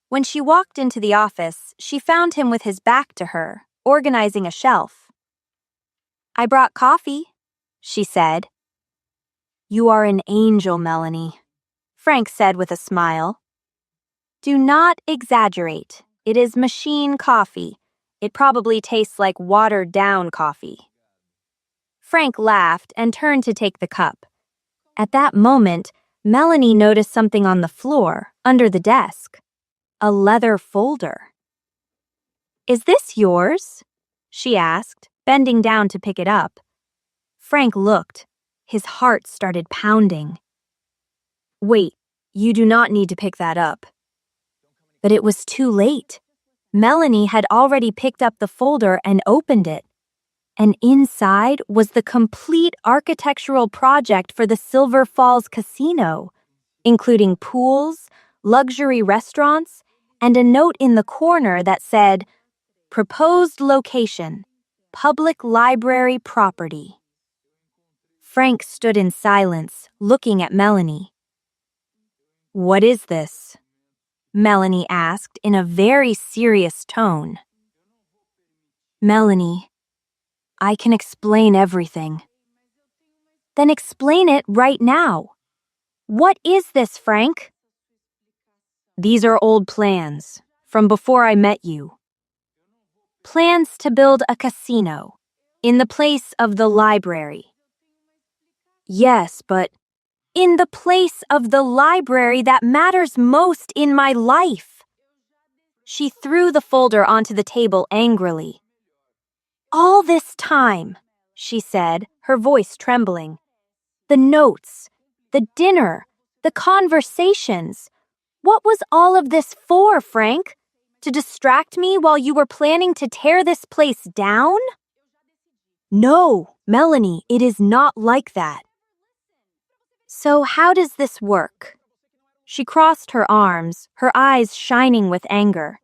When she walked into the office, she found him with his back to her, organizing a shelf. "I brought coffee," she said. "You are an angel, Melanie," Frank said with a smile. "Do not exaggerate. It is machine coffee. It probably tastes like watered-down coffee." Frank laughed and turned to take the cup. At that moment, Melanie noticed something on the floor, under the desk. A leather folder. "Is this yours?" she asked, bending down to pick it up. Frank looked. His heart started pounding. "Wait, you do not need to pick that up." But it was too late. Melanie had already picked up the folder and opened it. And inside was the complete architectural project for the Silver Falls Casino, including pools, luxury restaurants, and a note in the corner that said, "Proposed location, public library property." Frank stood in silence, looking at Melanie. "What is this?" Melanie asked in a very serious tone. "Melanie, I can explain everything." "Then explain it right now. What is this, Frank?" "These are old plans, from before I met you. Plans to build a casino, in the place of the library." "Yes, but in the place of the library that matters most in my life." She threw the folder onto the table angrily. "All this time," she said, her voice trembling. "The notes, the dinner, the conversations. What was all of this for, Frank? To distract me while you were planning to tear this place down?" "No, Melanie, it is not like that." "So how does this work?" She crossed her arms, her eyes shining with anger.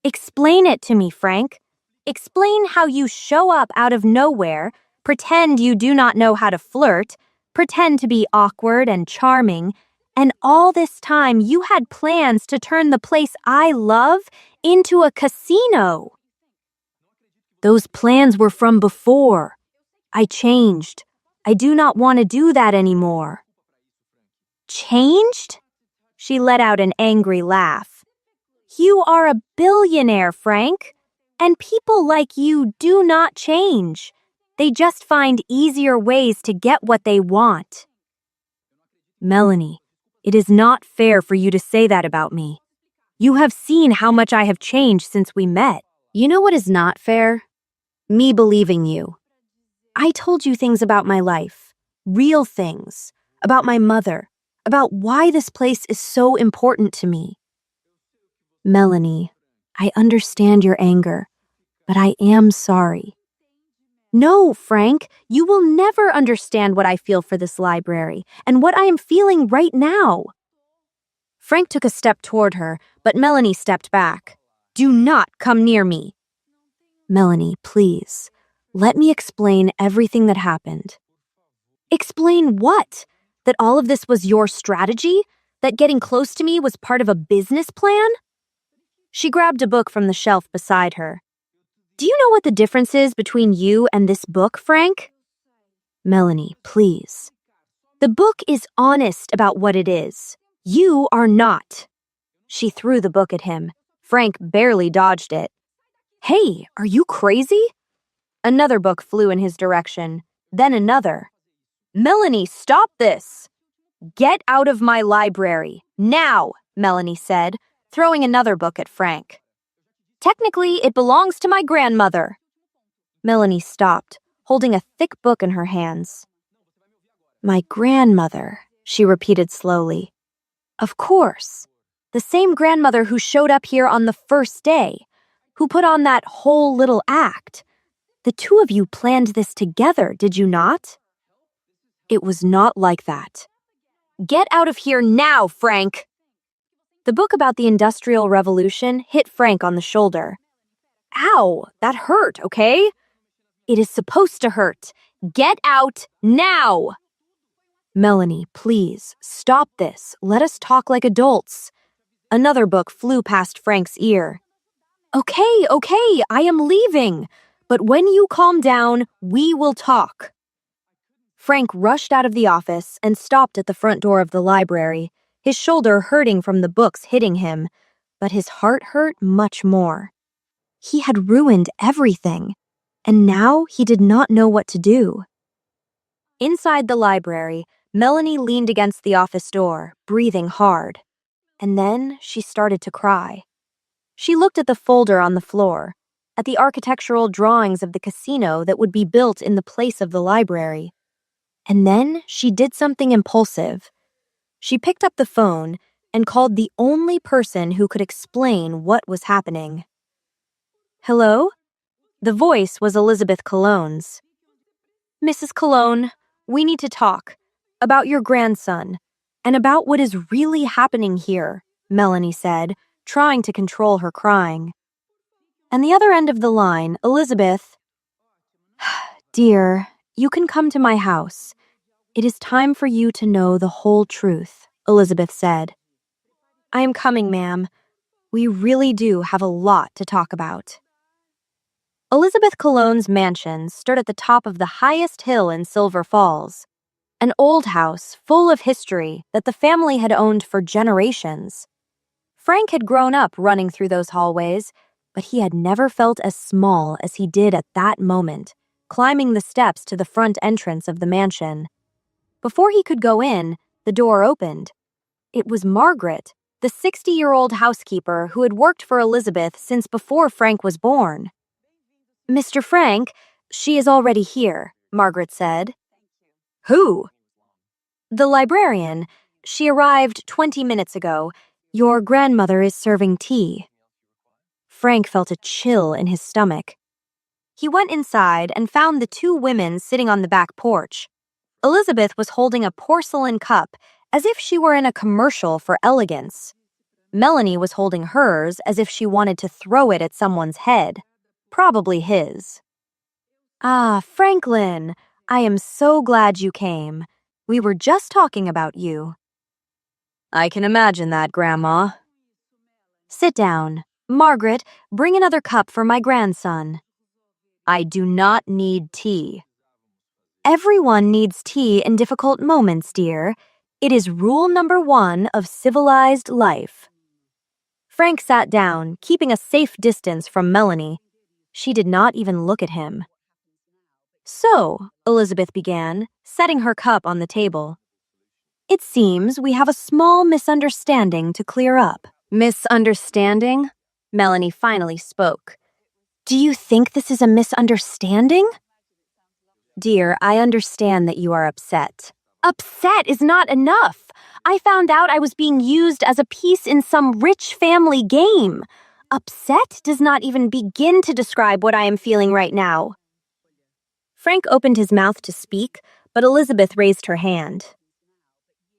"Explain it to me, Frank. Explain how you show up out of nowhere, pretend you do not know how to flirt, pretend to be awkward and charming, and all this time you had plans to turn the place I love into a casino." "Those plans were from before. I changed. I do not want to do that anymore." "Changed?" She let out an angry laugh. "You are a billionaire, Frank, and people like you do not change. They just find easier ways to get what they want." Melanie, it is not fair for you to say that about me. You have seen how much I have changed since we met. You know what is not fair? Me believing you. I told you things about my life, real things, about my mother, about why this place is so important to me. Melanie, I understand your anger, but I am sorry. No, Frank, you will never understand what I feel for this library and what I am feeling right now. Frank took a step toward her, but Melanie stepped back. Do not come near me. Melanie, please, let me explain everything that happened. Explain what? That all of this was your strategy? That getting close to me was part of a business plan? She grabbed a book from the shelf beside her. Do you know what the difference is between you and this book, Frank? Melanie, please. The book is honest about what it is. You are not. She threw the book at him. Frank barely dodged it. Hey, are you crazy? Another book flew in his direction, then another. Melanie, stop this! Get out of my library, now, Melanie said, throwing another book at Frank. Technically, it belongs to my grandmother. Melanie stopped, holding a thick book in her hands. My grandmother, she repeated slowly. Of course. The same grandmother who showed up here on the first day, who put on that whole little act. The two of you planned this together, did you not? It was not like that. Get out of here now, Frank! The book about the Industrial Revolution hit Frank on the shoulder. Ow, that hurt, okay? It is supposed to hurt. Get out now! Melanie, please, stop this. Let us talk like adults. Another book flew past Frank's ear. Okay, I am leaving. But when you calm down, we will talk. Frank rushed out of the office and stopped at the front door of the library, his shoulder hurting from the books hitting him, but his heart hurt much more. He had ruined everything, and now he did not know what to do. Inside the library, Melanie leaned against the office door, breathing hard. And then she started to cry. She looked at the folder on the floor, at the architectural drawings of the casino that would be built in the place of the library. And then she did something impulsive. She picked up the phone and called the only person who could explain what was happening. Hello? The voice was Elizabeth Cologne's. Mrs. Cologne, we need to talk about your grandson and about what is really happening here, Melanie said, trying to control her crying. And the other end of the line, Elizabeth. Dear, you can come to my house. It is time for you to know the whole truth, Elizabeth said. I am coming, ma'am. We really do have a lot to talk about. Elizabeth Cologne's mansion stood at the top of the highest hill in Silver Falls, an old house full of history that the family had owned for generations. Frank had grown up running through those hallways, but he had never felt as small as he did at that moment, climbing the steps to the front entrance of the mansion. Before he could go in, the door opened. It was Margaret, the 60-year-old housekeeper who had worked for Elizabeth since before Frank was born. Mr. Frank, she is already here, Margaret said. Who? The librarian. She arrived 20 minutes ago. Your grandmother is serving tea. Frank felt a chill in his stomach. He went inside and found the two women sitting on the back porch. Elizabeth was holding a porcelain cup as if she were in a commercial for elegance. Melanie was holding hers as if she wanted to throw it at someone's head, probably his. Ah, Franklin, I am so glad you came. We were just talking about you. I can imagine that, Grandma. Sit down. Margaret, bring another cup for my grandson. I do not need tea. Everyone needs tea in difficult moments, dear. It is rule number 1 of civilized life. Frank sat down, keeping a safe distance from Melanie. She did not even look at him. So, Elizabeth began, setting her cup on the table. It seems we have a small misunderstanding to clear up. Misunderstanding? Melanie finally spoke. Do you think this is a misunderstanding? Dear, I understand that you are upset. Upset is not enough. I found out I was being used as a piece in some rich family game. Upset does not even begin to describe what I am feeling right now. Frank opened his mouth to speak, but Elizabeth raised her hand.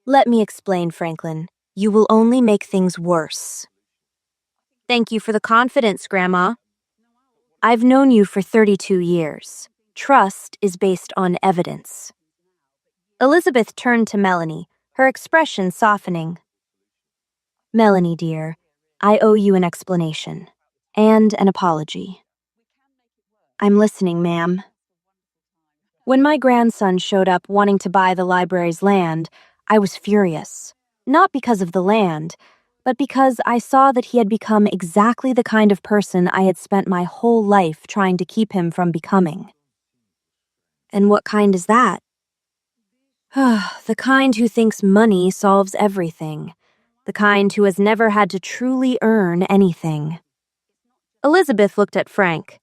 Let me explain, Franklin. You will only make things worse. Thank you for the confidence, Grandma. I've known you for 32 years. Trust is based on evidence. Elizabeth turned to Melanie, her expression softening. Melanie, dear, I owe you an explanation and an apology. I'm listening, ma'am. When my grandson showed up wanting to buy the library's land, I was furious. Not because of the land, but because I saw that he had become exactly the kind of person I had spent my whole life trying to keep him from becoming. And what kind is that? The kind who thinks money solves everything. The kind who has never had to truly earn anything. Elizabeth looked at Frank.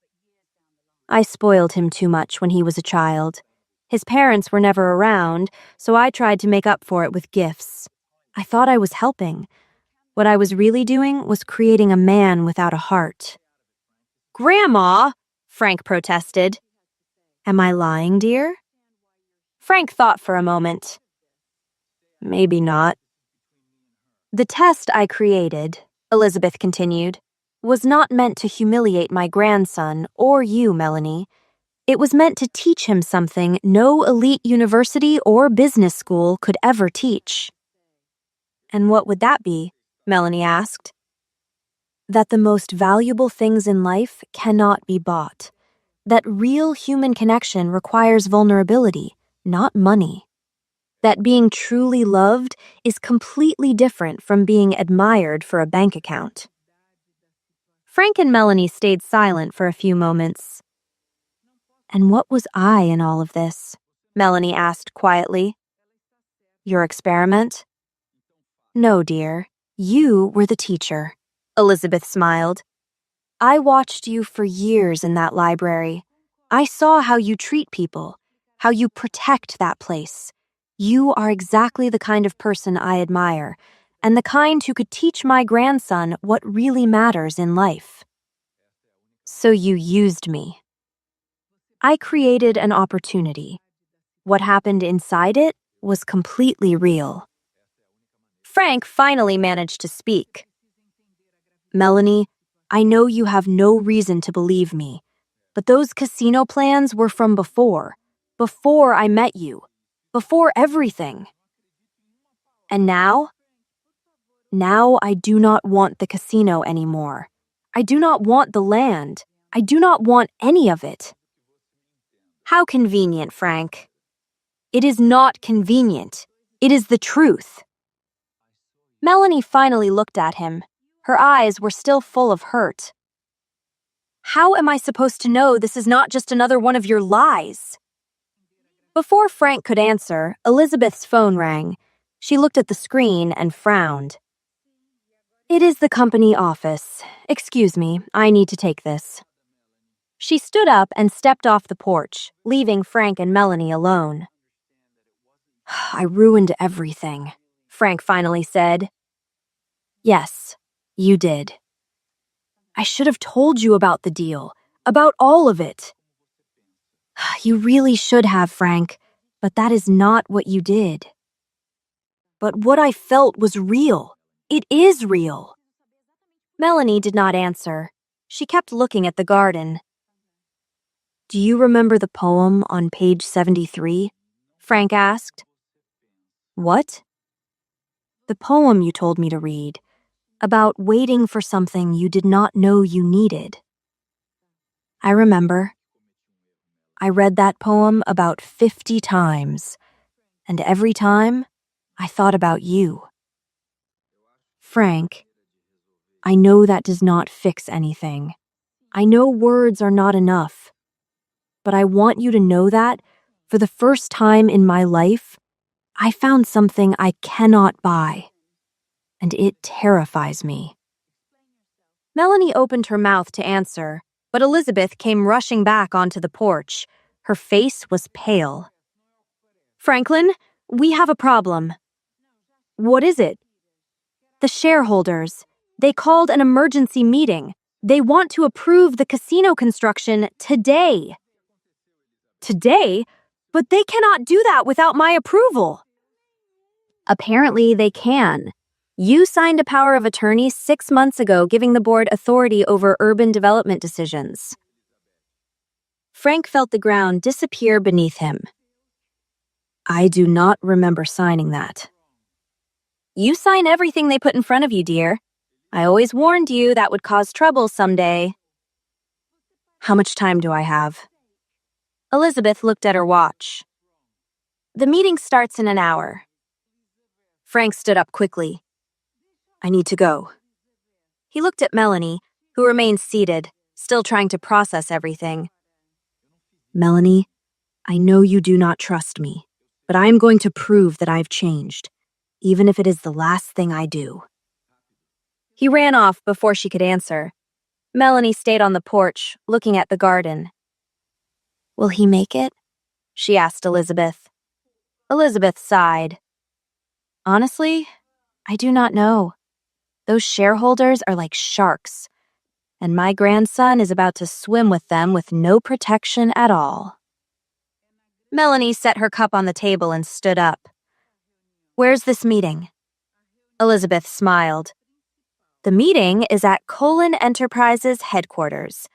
I spoiled him too much when he was a child. His parents were never around, so I tried to make up for it with gifts. I thought I was helping. What I was really doing was creating a man without a heart. Grandma, Frank protested. Am I lying, dear? Frank thought for a moment. Maybe not. The test I created, Elizabeth continued, was not meant to humiliate my grandson or you, Melanie. It was meant to teach him something no elite university or business school could ever teach. And what would that be? Melanie asked. That the most valuable things in life cannot be bought. That real human connection requires vulnerability, not money. That being truly loved is completely different from being admired for a bank account. Frank and Melanie stayed silent for a few moments. And what was I in all of this? Melanie asked quietly. Your experiment? No, dear. You were the teacher. Elizabeth smiled. I watched you for years in that library. I saw how you treat people, how you protect that place. You are exactly the kind of person I admire, and the kind who could teach my grandson what really matters in life. So you used me. I created an opportunity. What happened inside it was completely real. Frank finally managed to speak. Melanie, I know you have no reason to believe me, but those casino plans were from before I met you, before everything. And now? Now I do not want the casino anymore. I do not want the land. I do not want any of it. How convenient, Frank. It is not convenient. It is the truth. Melanie finally looked at him. Her eyes were still full of hurt. How am I supposed to know this is not just another one of your lies? Before Frank could answer, Elizabeth's phone rang. She looked at the screen and frowned. It is the company office. Excuse me, I need to take this. She stood up and stepped off the porch, leaving Frank and Melanie alone. I ruined everything, Frank finally said. Yes, you did. I should have told you about the deal, about all of it. You really should have, Frank, but that is not what you did. But what I felt was real. It is real. Melanie did not answer. She kept looking at the garden. Do you remember the poem on page 73? Frank asked. What? The poem you told me to read, about waiting for something you did not know you needed. I remember. I read that poem about 50 times, and every time I thought about you. Frank, I know that does not fix anything. I know words are not enough. But I want you to know that, for the first time in my life, I found something I cannot buy, and it terrifies me. Melanie opened her mouth to answer, but Elizabeth came rushing back onto the porch. Her face was pale. Franklin, we have a problem. What is it? The shareholders. They called an emergency meeting. They want to approve the casino construction today. Today? But they cannot do that without my approval. Apparently they can. You signed a power of attorney 6 months ago giving the board authority over urban development decisions. Frank felt the ground disappear beneath him. I do not remember signing that. You sign everything they put in front of you, dear. I always warned you that would cause trouble someday. How much time do I have? Elizabeth looked at her watch. The meeting starts in an hour. Frank stood up quickly. I need to go. He looked at Melanie, who remained seated, still trying to process everything. Melanie, I know you do not trust me, but I am going to prove that I've changed, even if it is the last thing I do. He ran off before she could answer. Melanie stayed on the porch, looking at the garden. Will he make it? She asked Elizabeth. Elizabeth sighed. Honestly, I do not know. Those shareholders are like sharks, and my grandson is about to swim with them with no protection at all. Melanie set her cup on the table and stood up. Where's this meeting? Elizabeth smiled. The meeting is at Colon Enterprises headquarters.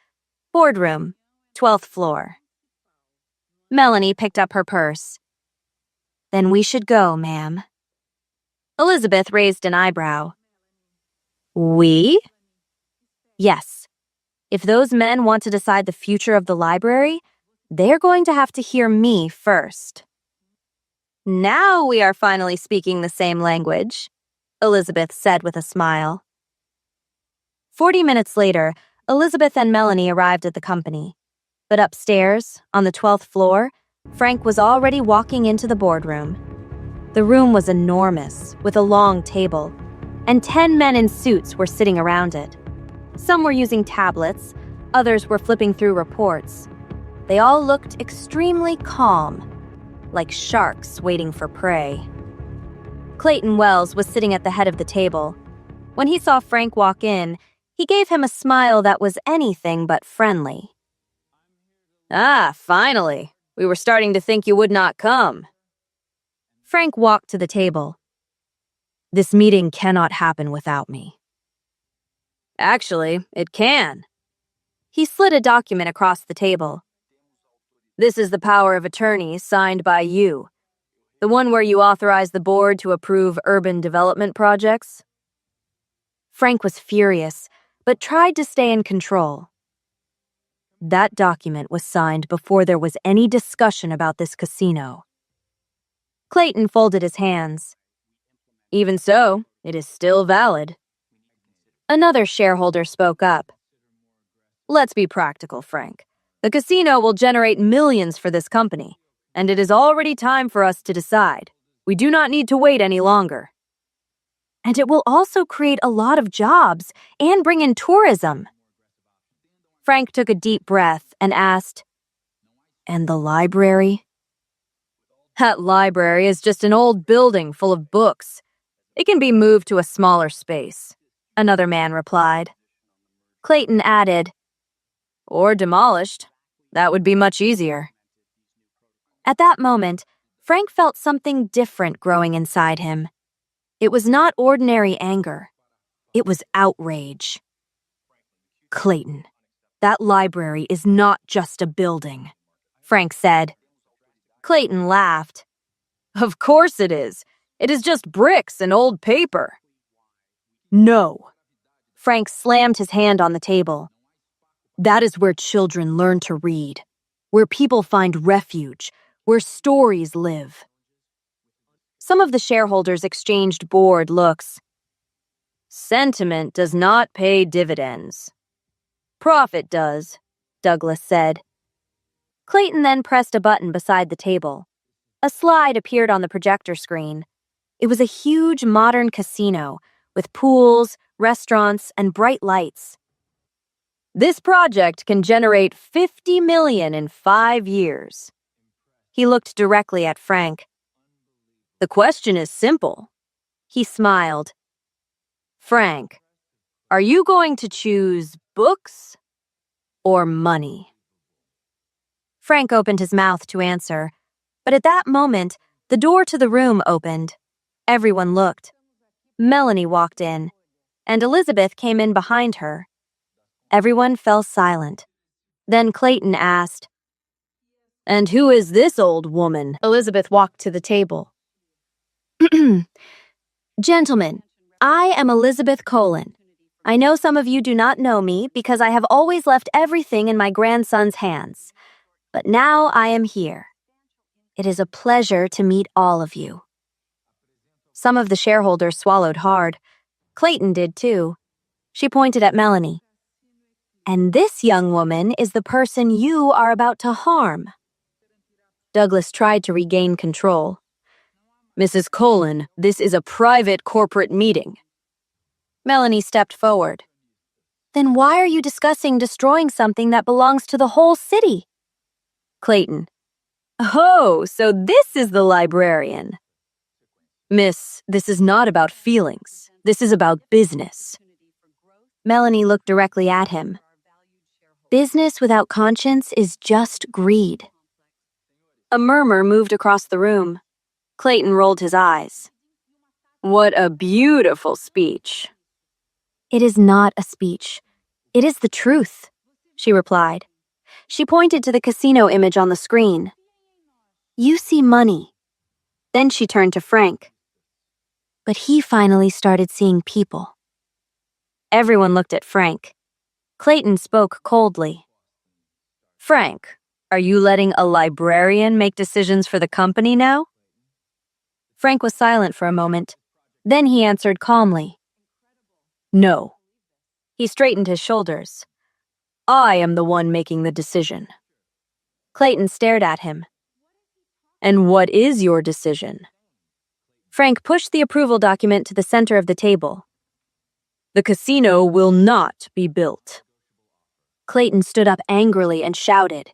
Boardroom, 12th floor. Melanie picked up her purse. Then we should go, ma'am. Elizabeth raised an eyebrow. We? Yes. If those men want to decide the future of the library, they're going to have to hear me first. Now we are finally speaking the same language, Elizabeth said with a smile. 40 minutes later, Elizabeth and Melanie arrived at the company. But upstairs, on the 12th floor, Frank was already walking into the boardroom. The room was enormous, with a long table, and 10 men in suits were sitting around it. Some were using tablets, others were flipping through reports. They all looked extremely calm, like sharks waiting for prey. Clayton Wells was sitting at the head of the table. When he saw Frank walk in, he gave him a smile that was anything but friendly. Ah, finally. We were starting to think you would not come. Frank walked to the table. This meeting cannot happen without me. Actually, it can. He slid a document across the table. This is the power of attorney signed by you. The one where you authorize the board to approve urban development projects. Frank was furious, but tried to stay in control. That document was signed before there was any discussion about this casino. Clayton folded his hands. Even so, it is still valid. Another shareholder spoke up. Let's be practical, Frank. The casino will generate millions for this company, and it is already time for us to decide. We do not need to wait any longer. And it will also create a lot of jobs and bring in tourism. Frank took a deep breath and asked, And the library? That library is just an old building full of books. It can be moved to a smaller space, another man replied. Clayton added, Or demolished. That would be much easier. At that moment, Frank felt something different growing inside him. It was not ordinary anger. It was outrage. Clayton, that library is not just a building, Frank said. Clayton laughed. Of course it is. It is just bricks and old paper. No. Frank slammed his hand on the table. That is where children learn to read, where people find refuge, where stories live. Some of the shareholders exchanged bored looks. Sentiment does not pay dividends. Profit does, Douglas said. Clayton then pressed a button beside the table. A slide appeared on the projector screen. It was a huge modern casino with pools, restaurants, and bright lights. This project can generate $50 million in 5 years. He looked directly at Frank. The question is simple. He smiled. Frank, are you going to choose books or money? Frank opened his mouth to answer, but at that moment, the door to the room opened. Everyone looked. Melanie walked in, and Elizabeth came in behind her. Everyone fell silent. Then Clayton asked, "And who is this old woman?" Elizabeth walked to the table. Gentlemen, I am Elizabeth Colin. I know some of you do not know me because I have always left everything in my grandson's hands. But now I am here. It is a pleasure to meet all of you. Some of the shareholders swallowed hard. Clayton did too. She pointed at Melanie. And this young woman is the person you are about to harm. Douglas tried to regain control. Mrs. Colin, this is a private corporate meeting. Melanie stepped forward. Then why are you discussing destroying something that belongs to the whole city? Clayton. Oh, so this is the librarian. Miss, this is not about feelings. This is about business. Melanie looked directly at him. Business without conscience is just greed. A murmur moved across the room. Clayton rolled his eyes. What a beautiful speech. It is not a speech. It is the truth, she replied. She pointed to the casino image on the screen. You see money. Then she turned to Frank. But he finally started seeing people. Everyone looked at Frank. Clayton spoke coldly. Frank, are you letting a librarian make decisions for the company now? Frank was silent for a moment. Then he answered calmly. No. He straightened his shoulders. I am the one making the decision. Clayton stared at him. And what is your decision? Frank pushed the approval document to the center of the table. The casino will not be built. Clayton stood up angrily and shouted,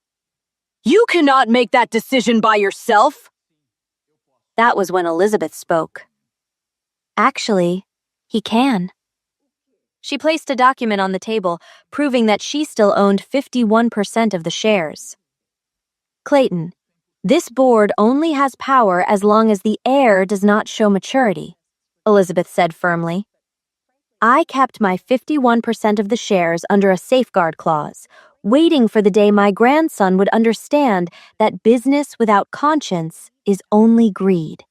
You cannot make that decision by yourself! That was when Elizabeth spoke. Actually, he can. She placed a document on the table, proving that she still owned 51% of the shares. Clayton, this board only has power as long as the heir does not show maturity, Elizabeth said firmly. I kept my 51% of the shares under a safeguard clause, waiting for the day my grandson would understand that business without conscience is only greed.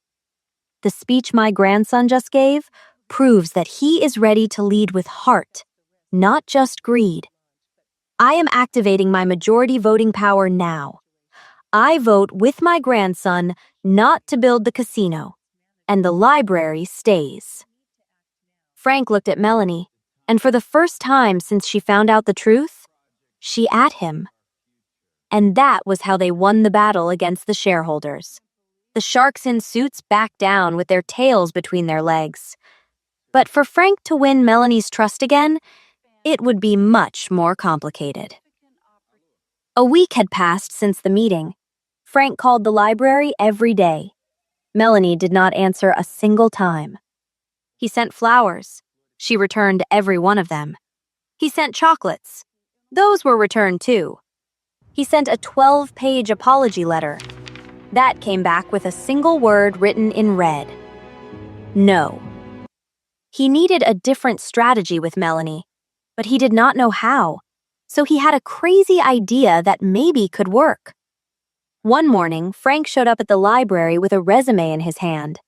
The speech my grandson just gave proves that he is ready to lead with heart, not just greed. I am activating my majority voting power now. I vote with my grandson not to build the casino, and the library stays. Frank looked at Melanie, and for the first time since she found out the truth, she at him. And that was how they won the battle against the shareholders. The sharks in suits backed down with their tails between their legs. But for Frank to win Melanie's trust again, it would be much more complicated. A week had passed since the meeting. Frank called the library every day. Melanie did not answer a single time. He sent flowers. She returned every one of them. He sent chocolates. Those were returned too. He sent a 12-page apology letter. That came back with a single word written in red. No. He needed a different strategy with Melanie, but he did not know how, so he had a crazy idea that maybe could work. One morning, Frank showed up at the library with a resume in his hand.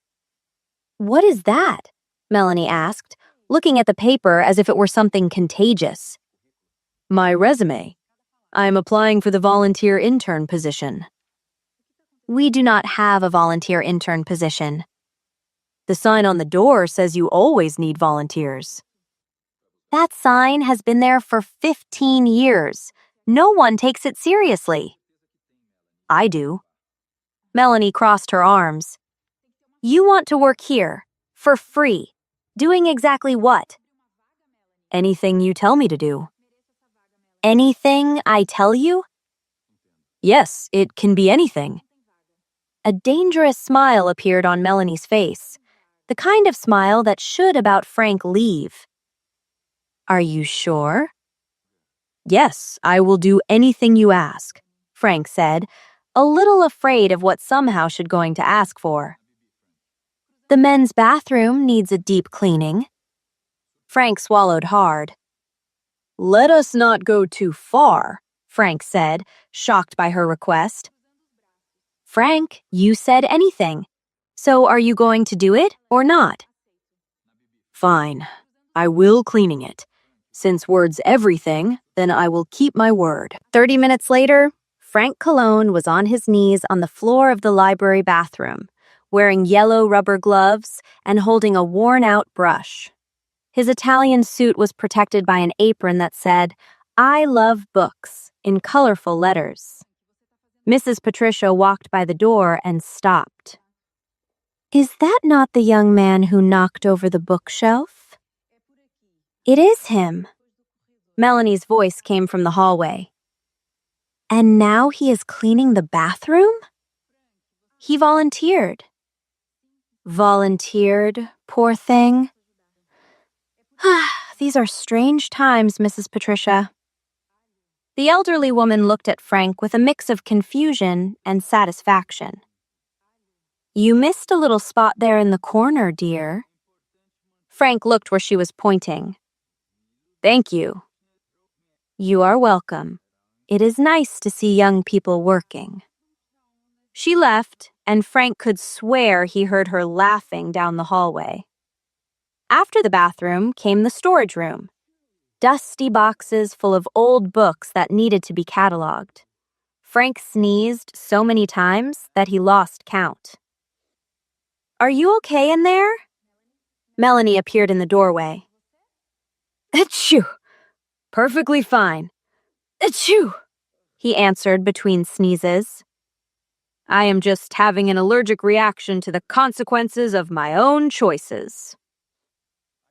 What is that? Melanie asked, looking at the paper as if it were something contagious. My resume. I am applying for the volunteer intern position. We do not have a volunteer intern position. The sign on the door says you always need volunteers. That sign has been there for 15 years. No one takes it seriously. I do. Melanie crossed her arms. You want to work here, for free. Doing exactly what? Anything you tell me to do. Anything I tell you? Yes, it can be anything. A dangerous smile appeared on Melanie's face, the kind of smile that should about Frank leave. Are you sure? Yes, I will do anything you ask, Frank said, a little afraid of what somehow should going to ask for. The men's bathroom needs a deep cleaning. Frank swallowed hard. Let us not go too far, Frank said, shocked by her request. Frank, you said anything. So are you going to do it or not? Fine, I will cleaning it. Since word's everything, then I will keep my word. 30 minutes later, Frank Cologne was on his knees on the floor of the library bathroom, wearing yellow rubber gloves and holding a worn-out brush. His Italian suit was protected by an apron that said, I love books, in colorful letters. Mrs. Patricia walked by the door and stopped. Is that not the young man who knocked over the bookshelf? It is him. Melanie's voice came from the hallway. And now he is cleaning the bathroom? He volunteered. Volunteered, poor thing. These are strange times, Mrs. Patricia. The elderly woman looked at Frank with a mix of confusion and satisfaction. You missed a little spot there in the corner, dear. Frank looked where she was pointing. Thank you. You are welcome. It is nice to see young people working. She left, and Frank could swear he heard her laughing down the hallway. After the bathroom came the storage room. Dusty boxes full of old books that needed to be cataloged. Frank sneezed so many times that he lost count. Are you okay in there? Melanie appeared in the doorway. Achoo! Perfectly fine. Achoo! He answered between sneezes. I am just having an allergic reaction to the consequences of my own choices.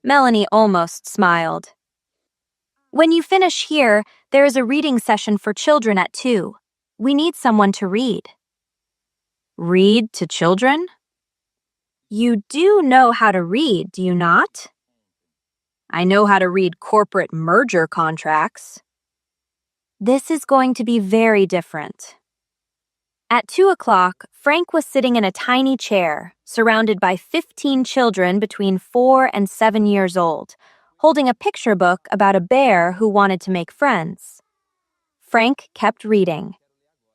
Melanie almost smiled. When you finish here, there is a reading session for children at 2. We need someone to read. Read to children? You do know how to read, do you not? I know how to read corporate merger contracts. This is going to be very different. At 2 o'clock, Frank was sitting in a tiny chair, surrounded by 15 children between 4 and 7 years old, holding a picture book about a bear who wanted to make friends. Frank kept reading,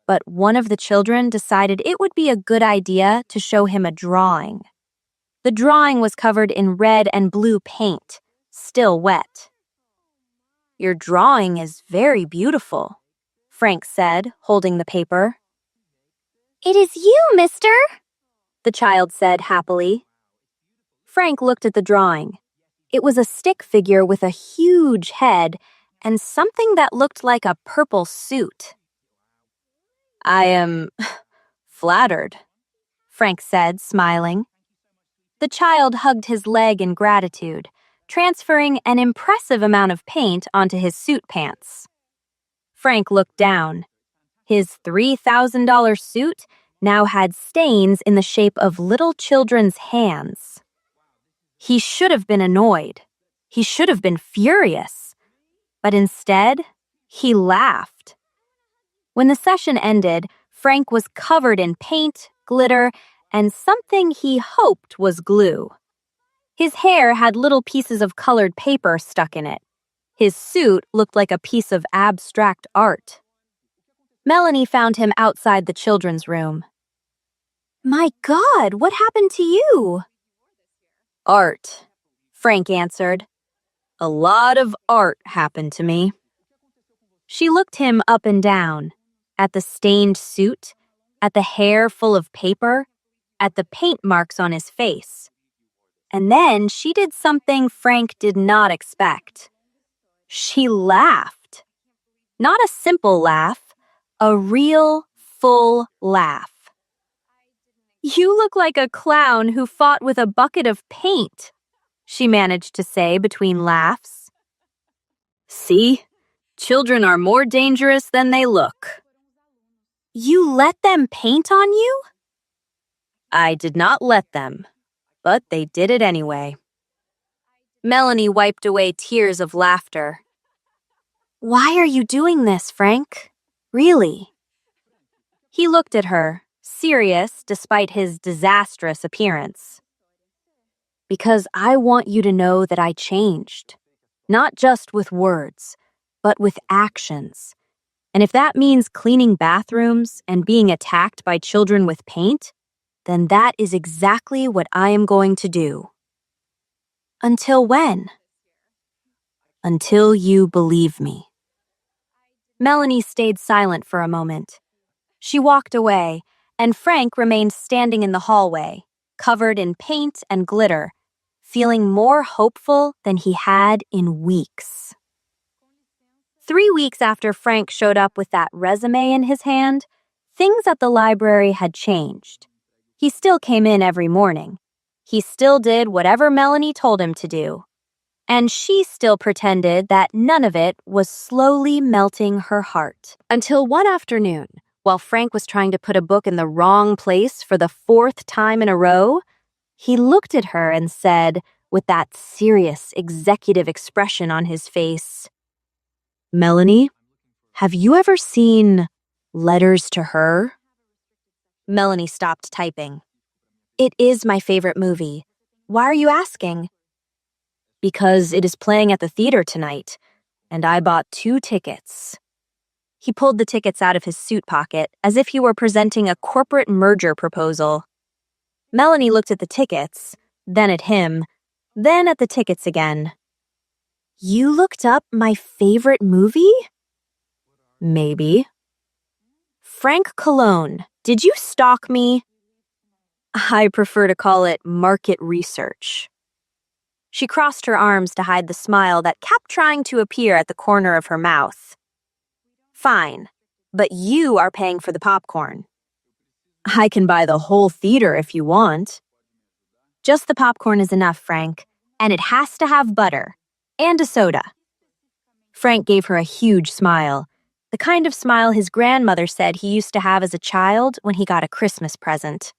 but one of the children decided it would be a good idea to show him a drawing. The drawing was covered in red and blue paint, still wet. Your drawing is very beautiful, Frank said, holding the paper. It is you, mister, the child said happily. Frank looked at the drawing. It was a stick figure with a huge head and something that looked like a purple suit. I am flattered, Frank said, smiling. The child hugged his leg in gratitude, transferring an impressive amount of paint onto his suit pants. Frank looked down. His $3,000 suit now had stains in the shape of little children's hands. He should have been annoyed. He should have been furious. But instead, he laughed. When the session ended, Frank was covered in paint, glitter, and something he hoped was glue. His hair had little pieces of colored paper stuck in it. His suit looked like a piece of abstract art. Melanie found him outside the children's room. My God, what happened to you? Art, Frank answered. A lot of art happened to me. She looked him up and down, at the stained suit, at the hair full of paper, at the paint marks on his face. And then she did something Frank did not expect. She laughed. Not a simple laugh, a real, full laugh. You look like a clown who fought with a bucket of paint, she managed to say between laughs. See? Children are more dangerous than they look. You let them paint on you? I did not let them, but they did it anyway. Melanie wiped away tears of laughter. Why are you doing this, Frank? Really? He looked at her, serious despite his disastrous appearance. Because I want you to know that I changed. Not just with words, but with actions. And if that means cleaning bathrooms and being attacked by children with paint, then that is exactly what I am going to do. Until when? Until you believe me. Melanie stayed silent for a moment. She walked away, and Frank remained standing in the hallway, covered in paint and glitter, feeling more hopeful than he had in weeks. 3 weeks after Frank showed up with that resume in his hand, things at the library had changed. He still came in every morning. He still did whatever Melanie told him to do. And she still pretended that none of it was slowly melting her heart. Until one afternoon, while Frank was trying to put a book in the wrong place for the 4th time in a row, he looked at her and said, with that serious executive expression on his face, Melanie, have you ever seen Letters to Her? Melanie stopped typing. It is my favorite movie. Why are you asking? Because it is playing at the theater tonight, and I bought 2 tickets. He pulled the tickets out of his suit pocket as if he were presenting a corporate merger proposal. Melanie looked at the tickets, then at him, then at the tickets again. You looked up my favorite movie? Maybe. Frank Cologne, did you stalk me? I prefer to call it market research. She crossed her arms to hide the smile that kept trying to appear at the corner of her mouth. Fine, but you are paying for the popcorn. I can buy the whole theater if you want. Just the popcorn is enough, Frank, and it has to have butter and a soda. Frank gave her a huge smile, the kind of smile his grandmother said he used to have as a child when he got a Christmas present.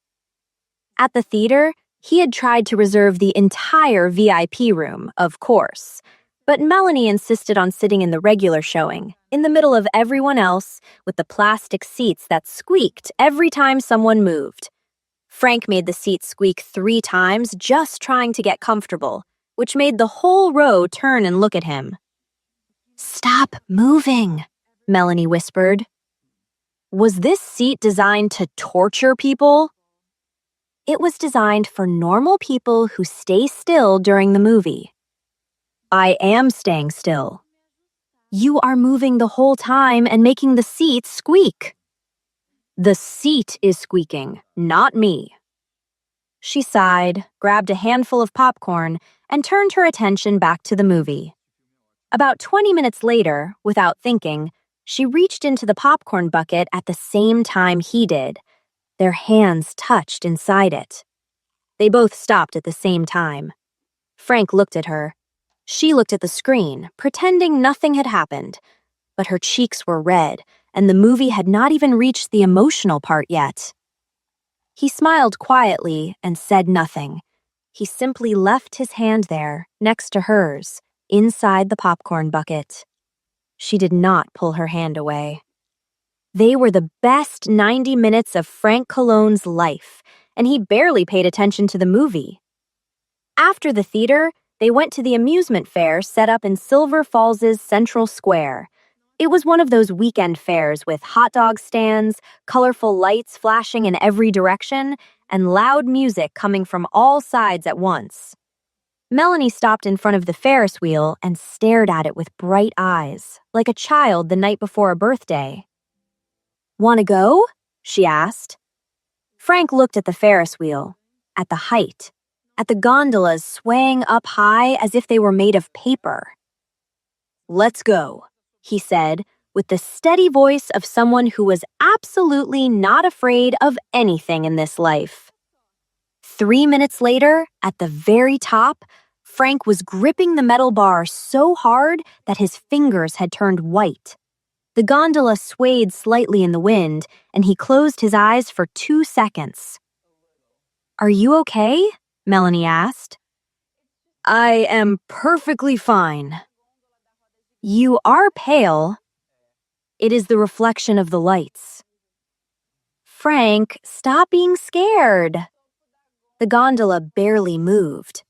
At the theater, he had tried to reserve the entire VIP room, of course, but Melanie insisted on sitting in the regular showing, in the middle of everyone else, with the plastic seats that squeaked every time someone moved. Frank made the seat squeak 3 times just trying to get comfortable, which made the whole row turn and look at him. Stop moving, Melanie whispered. Was this seat designed to torture people? It was designed for normal people who stay still during the movie. I am staying still. You are moving the whole time and making the seat squeak. The seat is squeaking, not me. She sighed, grabbed a handful of popcorn, and turned her attention back to the movie. About 20 minutes later, without thinking, she reached into the popcorn bucket at the same time he did. Their hands touched inside it. They both stopped at the same time. Frank looked at her. She looked at the screen, pretending nothing had happened. But her cheeks were red, and the movie had not even reached the emotional part yet. He smiled quietly and said nothing. He simply left his hand there, next to hers, inside the popcorn bucket. She did not pull her hand away. They were the best 90 minutes of Frank Cologne's life, and he barely paid attention to the movie. After the theater, they went to the amusement fair set up in Silver Falls's Central Square. It was one of those weekend fairs with hot dog stands, colorful lights flashing in every direction, and loud music coming from all sides at once. Melanie stopped in front of the Ferris wheel and stared at it with bright eyes, like a child the night before a birthday. Want to go? She asked. Frank looked at the Ferris wheel, at the height, at the gondolas swaying up high as if they were made of paper. Let's go, he said, with the steady voice of someone who was absolutely not afraid of anything in this life. 3 minutes later, at the very top, Frank was gripping the metal bar so hard that his fingers had turned white. The gondola swayed slightly in the wind, and he closed his eyes for 2 seconds. "Are you okay?" Melanie asked. "I am perfectly fine." "You are pale." "It is the reflection of the lights." "Frank, stop being scared." The gondola barely moved.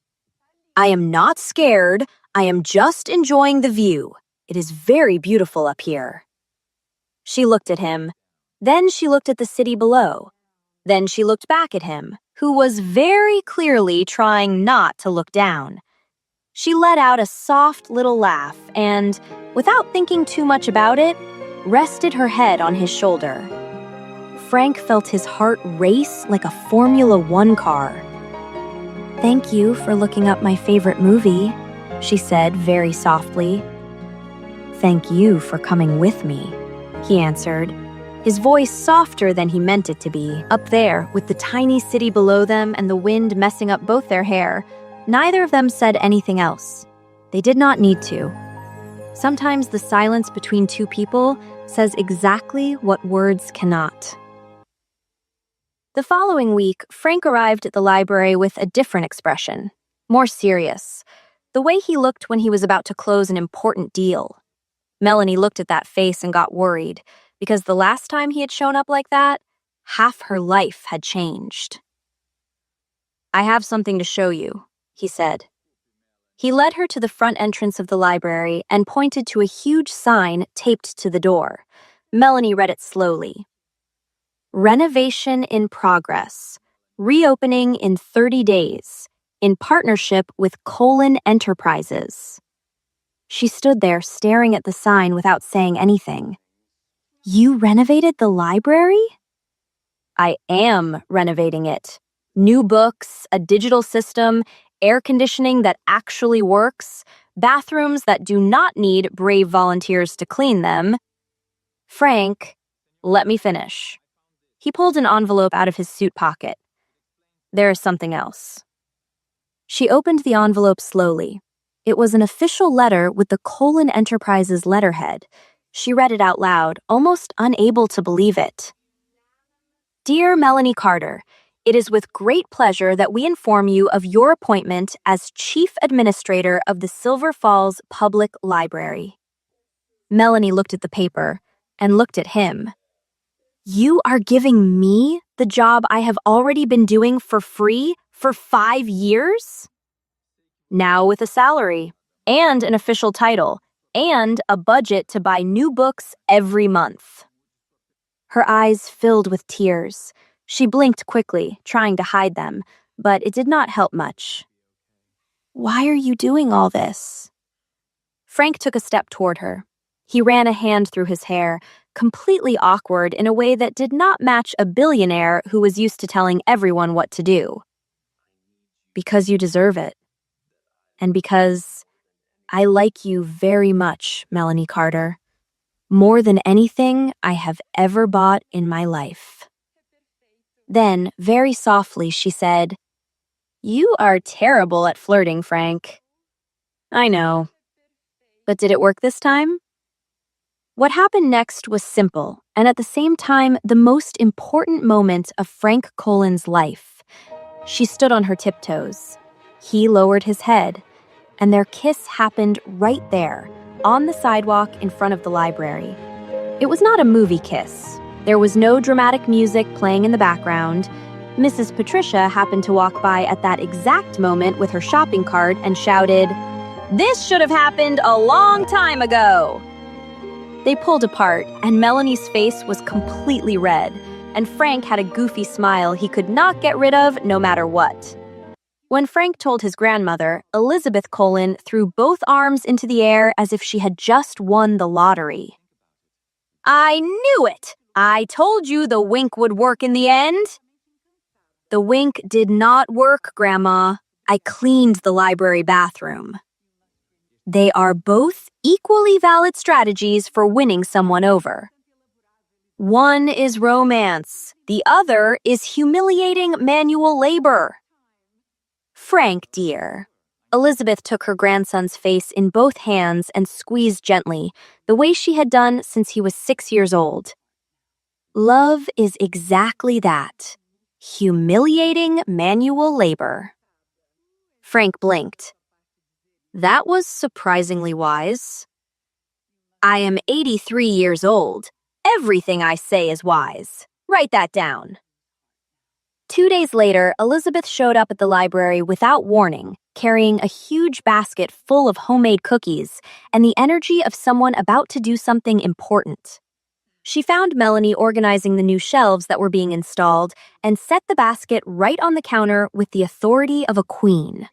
"I am not scared. I am just enjoying the view. It is very beautiful up here." She looked at him. Then she looked at the city below. Then she looked back at him, who was very clearly trying not to look down. She let out a soft little laugh and, without thinking too much about it, rested her head on his shoulder. Frank felt his heart race like a Formula One car. "Thank you for looking up my favorite movie," she said very softly. "Thank you for coming with me," he answered, his voice softer than he meant it to be. Up there, with the tiny city below them and the wind messing up both their hair, neither of them said anything else. They did not need to. Sometimes the silence between two people says exactly what words cannot. The following week, Frank arrived at the library with a different expression, more serious, the way he looked when he was about to close an important deal. Melanie looked at that face and got worried, because the last time he had shown up like that, half her life had changed. "I have something to show you," he said. He led her to the front entrance of the library and pointed to a huge sign taped to the door. Melanie read it slowly. "Renovation in progress. Reopening in 30 days. In partnership with Colon Enterprises." She stood there staring at the sign without saying anything. "You renovated the library?" "I am renovating it. New books, a digital system, air conditioning that actually works, bathrooms that do not need brave volunteers to clean them." "Frank, let me finish." He pulled an envelope out of his suit pocket. "There is something else." She opened the envelope slowly. It was an official letter with the Colon Enterprises letterhead. She read it out loud, almost unable to believe it. "Dear Melanie Carter, it is with great pleasure that we inform you of your appointment as Chief Administrator of the Silver Falls Public Library." Melanie looked at the paper and looked at him. "You are giving me the job I have already been doing for free for 5 years?" "Now with a salary, and an official title, and a budget to buy new books every month." Her eyes filled with tears. She blinked quickly, trying to hide them, but it did not help much. "Why are you doing all this?" Frank took a step toward her. He ran a hand through his hair, completely awkward in a way that did not match a billionaire who was used to telling everyone what to do. "Because you deserve it. And because I like you very much, Melanie Carter. More than anything I have ever bought in my life." Then, very softly, she said, "You are terrible at flirting, Frank." "I know. But did it work this time?" What happened next was simple, and at the same time, the most important moment of Frank Colon's life. She stood on her tiptoes. He lowered his head, and their kiss happened right there, on the sidewalk in front of the library. It was not a movie kiss. There was no dramatic music playing in the background. Mrs. Patricia happened to walk by at that exact moment with her shopping cart and shouted, "This should have happened a long time ago!" They pulled apart, and Melanie's face was completely red, and Frank had a goofy smile he could not get rid of no matter what. When Frank told his grandmother, Elizabeth Colon threw both arms into the air as if she had just won the lottery. "I knew it! I told you the wink would work in the end." "The wink did not work, Grandma. I cleaned the library bathroom." They are both equally valid strategies for winning someone over. One is romance. The other is humiliating manual labor. Frank, dear. Elizabeth took her grandson's face in both hands and squeezed gently, the way she had done since he was 6 years old. Love is exactly that. Humiliating manual labor. Frank blinked. That was surprisingly wise. I am 83 years old. Everything I say is wise. Write that down. 2 days later, Elizabeth showed up at the library without warning, carrying a huge basket full of homemade cookies and the energy of someone about to do something important. She found Melanie organizing the new shelves that were being installed and set the basket right on the counter with the authority of a queen.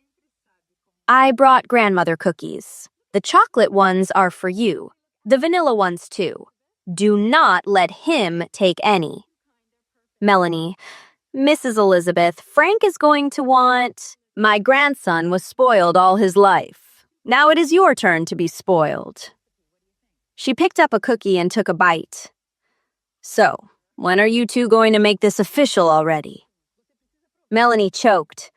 I brought grandmother cookies. The chocolate ones are for you. The vanilla ones too. Do not let him take any. Melanie, Mrs. Elizabeth, Frank is going to want... My grandson was spoiled all his life. Now it is your turn to be spoiled. She picked up a cookie and took a bite. So, when are you two going to make this official already? Melanie choked.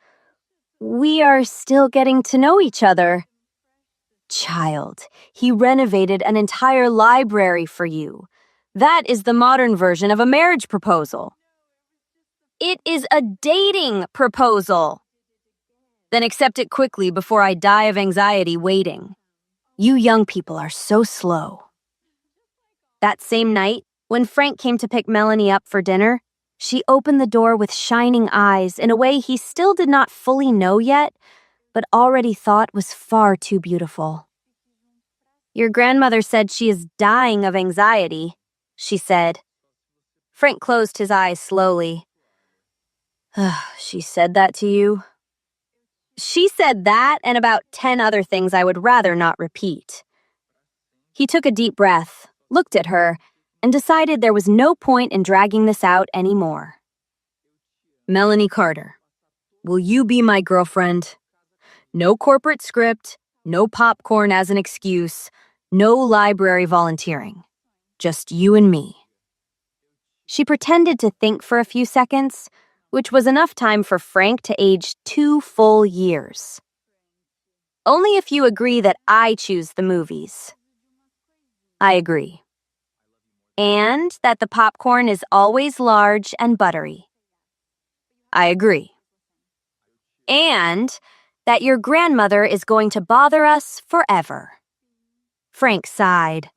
We are still getting to know each other. Child, he renovated an entire library for you. That is the modern version of a marriage proposal. It is a dating proposal. Then accept it quickly before I die of anxiety waiting. You young people are so slow. That same night, when Frank came to pick Melanie up for dinner, she opened the door with shining eyes in a way he still did not fully know yet, but already thought was far too beautiful. Your grandmother said she is dying of anxiety, she said. Frank closed his eyes slowly. She said that to you? She said that and about 10 other things I would rather not repeat. He took a deep breath, looked at her, and decided there was no point in dragging this out anymore. Melanie Carter, will you be my girlfriend? No corporate script, no popcorn as an excuse, no library volunteering. Just you and me. She pretended to think for a few seconds, which was enough time for Frank to age 2 full years. Only if you agree that I choose the movies. I agree. And that the popcorn is always large and buttery. I agree. And that your grandmother is going to bother us forever. Frank sighed.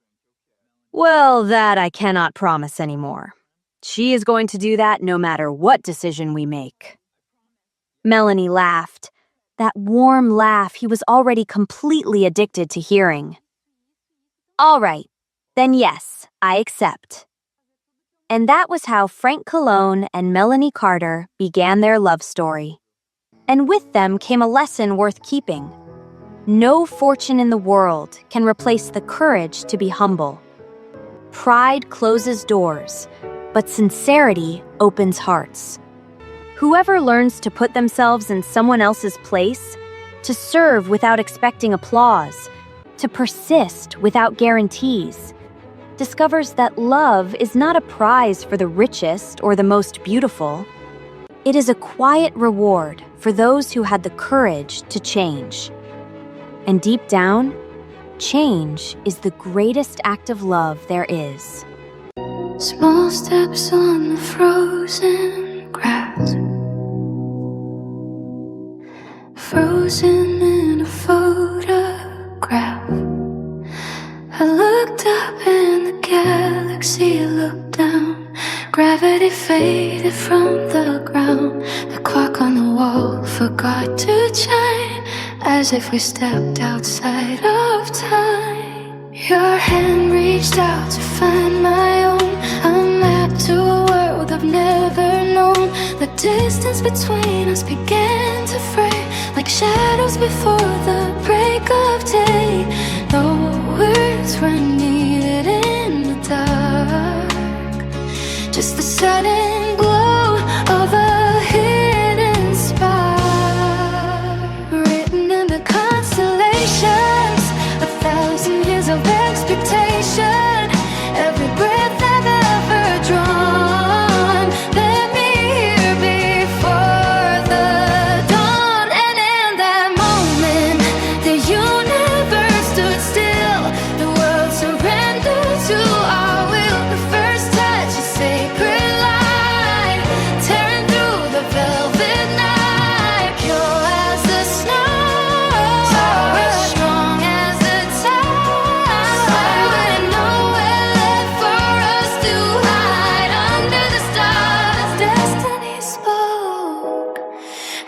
Well, that I cannot promise anymore. She is going to do that no matter what decision we make. Melanie laughed, that warm laugh he was already completely addicted to hearing. All right, then yes, I accept. And that was how Frank Cologne and Melanie Carter began their love story. And with them came a lesson worth keeping. No fortune in the world can replace the courage to be humble. Pride closes doors, but sincerity opens hearts. Whoever learns to put themselves in someone else's place, to serve without expecting applause, to persist without guarantees, discovers that love is not a prize for the richest or the most beautiful. It is a quiet reward for those who had the courage to change. And deep down, change is the greatest act of love there is. Small steps on the frozen grass, frozen in a photograph. I looked up and the galaxy looked down. Gravity faded from the ground. The clock on the wall forgot to chime, as if we stepped outside of time. Your hand reached out to find my own, a map to a world I've never known. The distance between us began to fray, like shadows before the break of day. No words were needed in the dark, just the sudden glow of a hidden spark. Written in the constellations, 1,000 years of expectation. Every breath I've ever drawn, let me hear before the dawn. And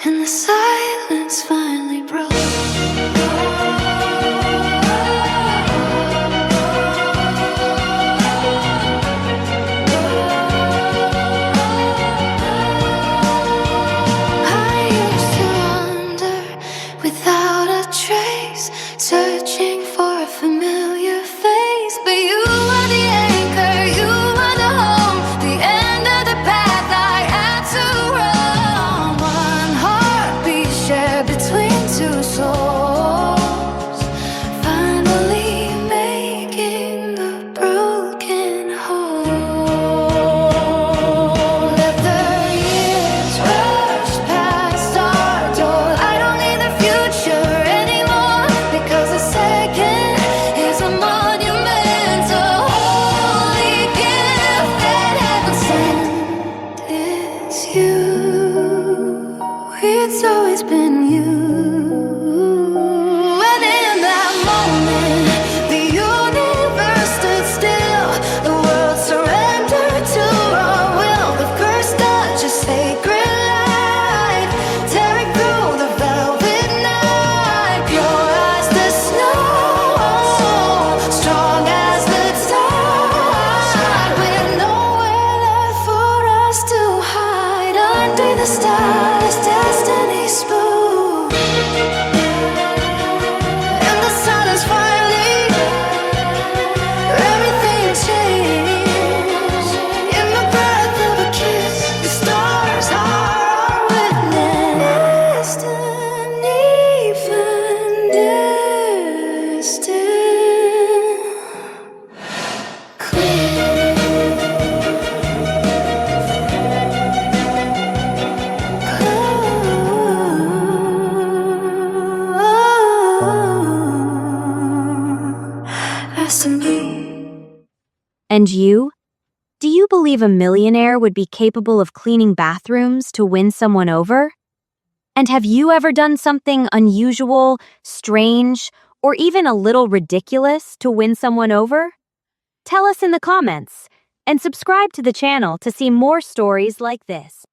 and the silence finally broke. I used to wander without a trace, searching for a familiar face, but you were the anchor, you were the home, the end of the path I had to roam. One heartbeat shared between two souls, finally making the broken whole. Let the years rush past our door. I don't need the future anymore, because a second is a monumental holy gift that heaven sent. It's you, it's always been you. And in that moment, the universe stood still. The world surrendered to our will. The first touch of sacred light, tearing through the velvet night. Pure as the snow, strong as the tide, with nowhere left for us to hide. Under the stars, destiny spoke, and the silence finally, everything changed. In the breath of a kiss, the stars are our witness. Destiny understood. Clear. As to me, And you? Do you believe a millionaire would be capable of cleaning bathrooms to win someone over? And have you ever done something unusual, strange, or even a little ridiculous to win someone over? Tell us in the comments, and subscribe to the channel to see more stories like this.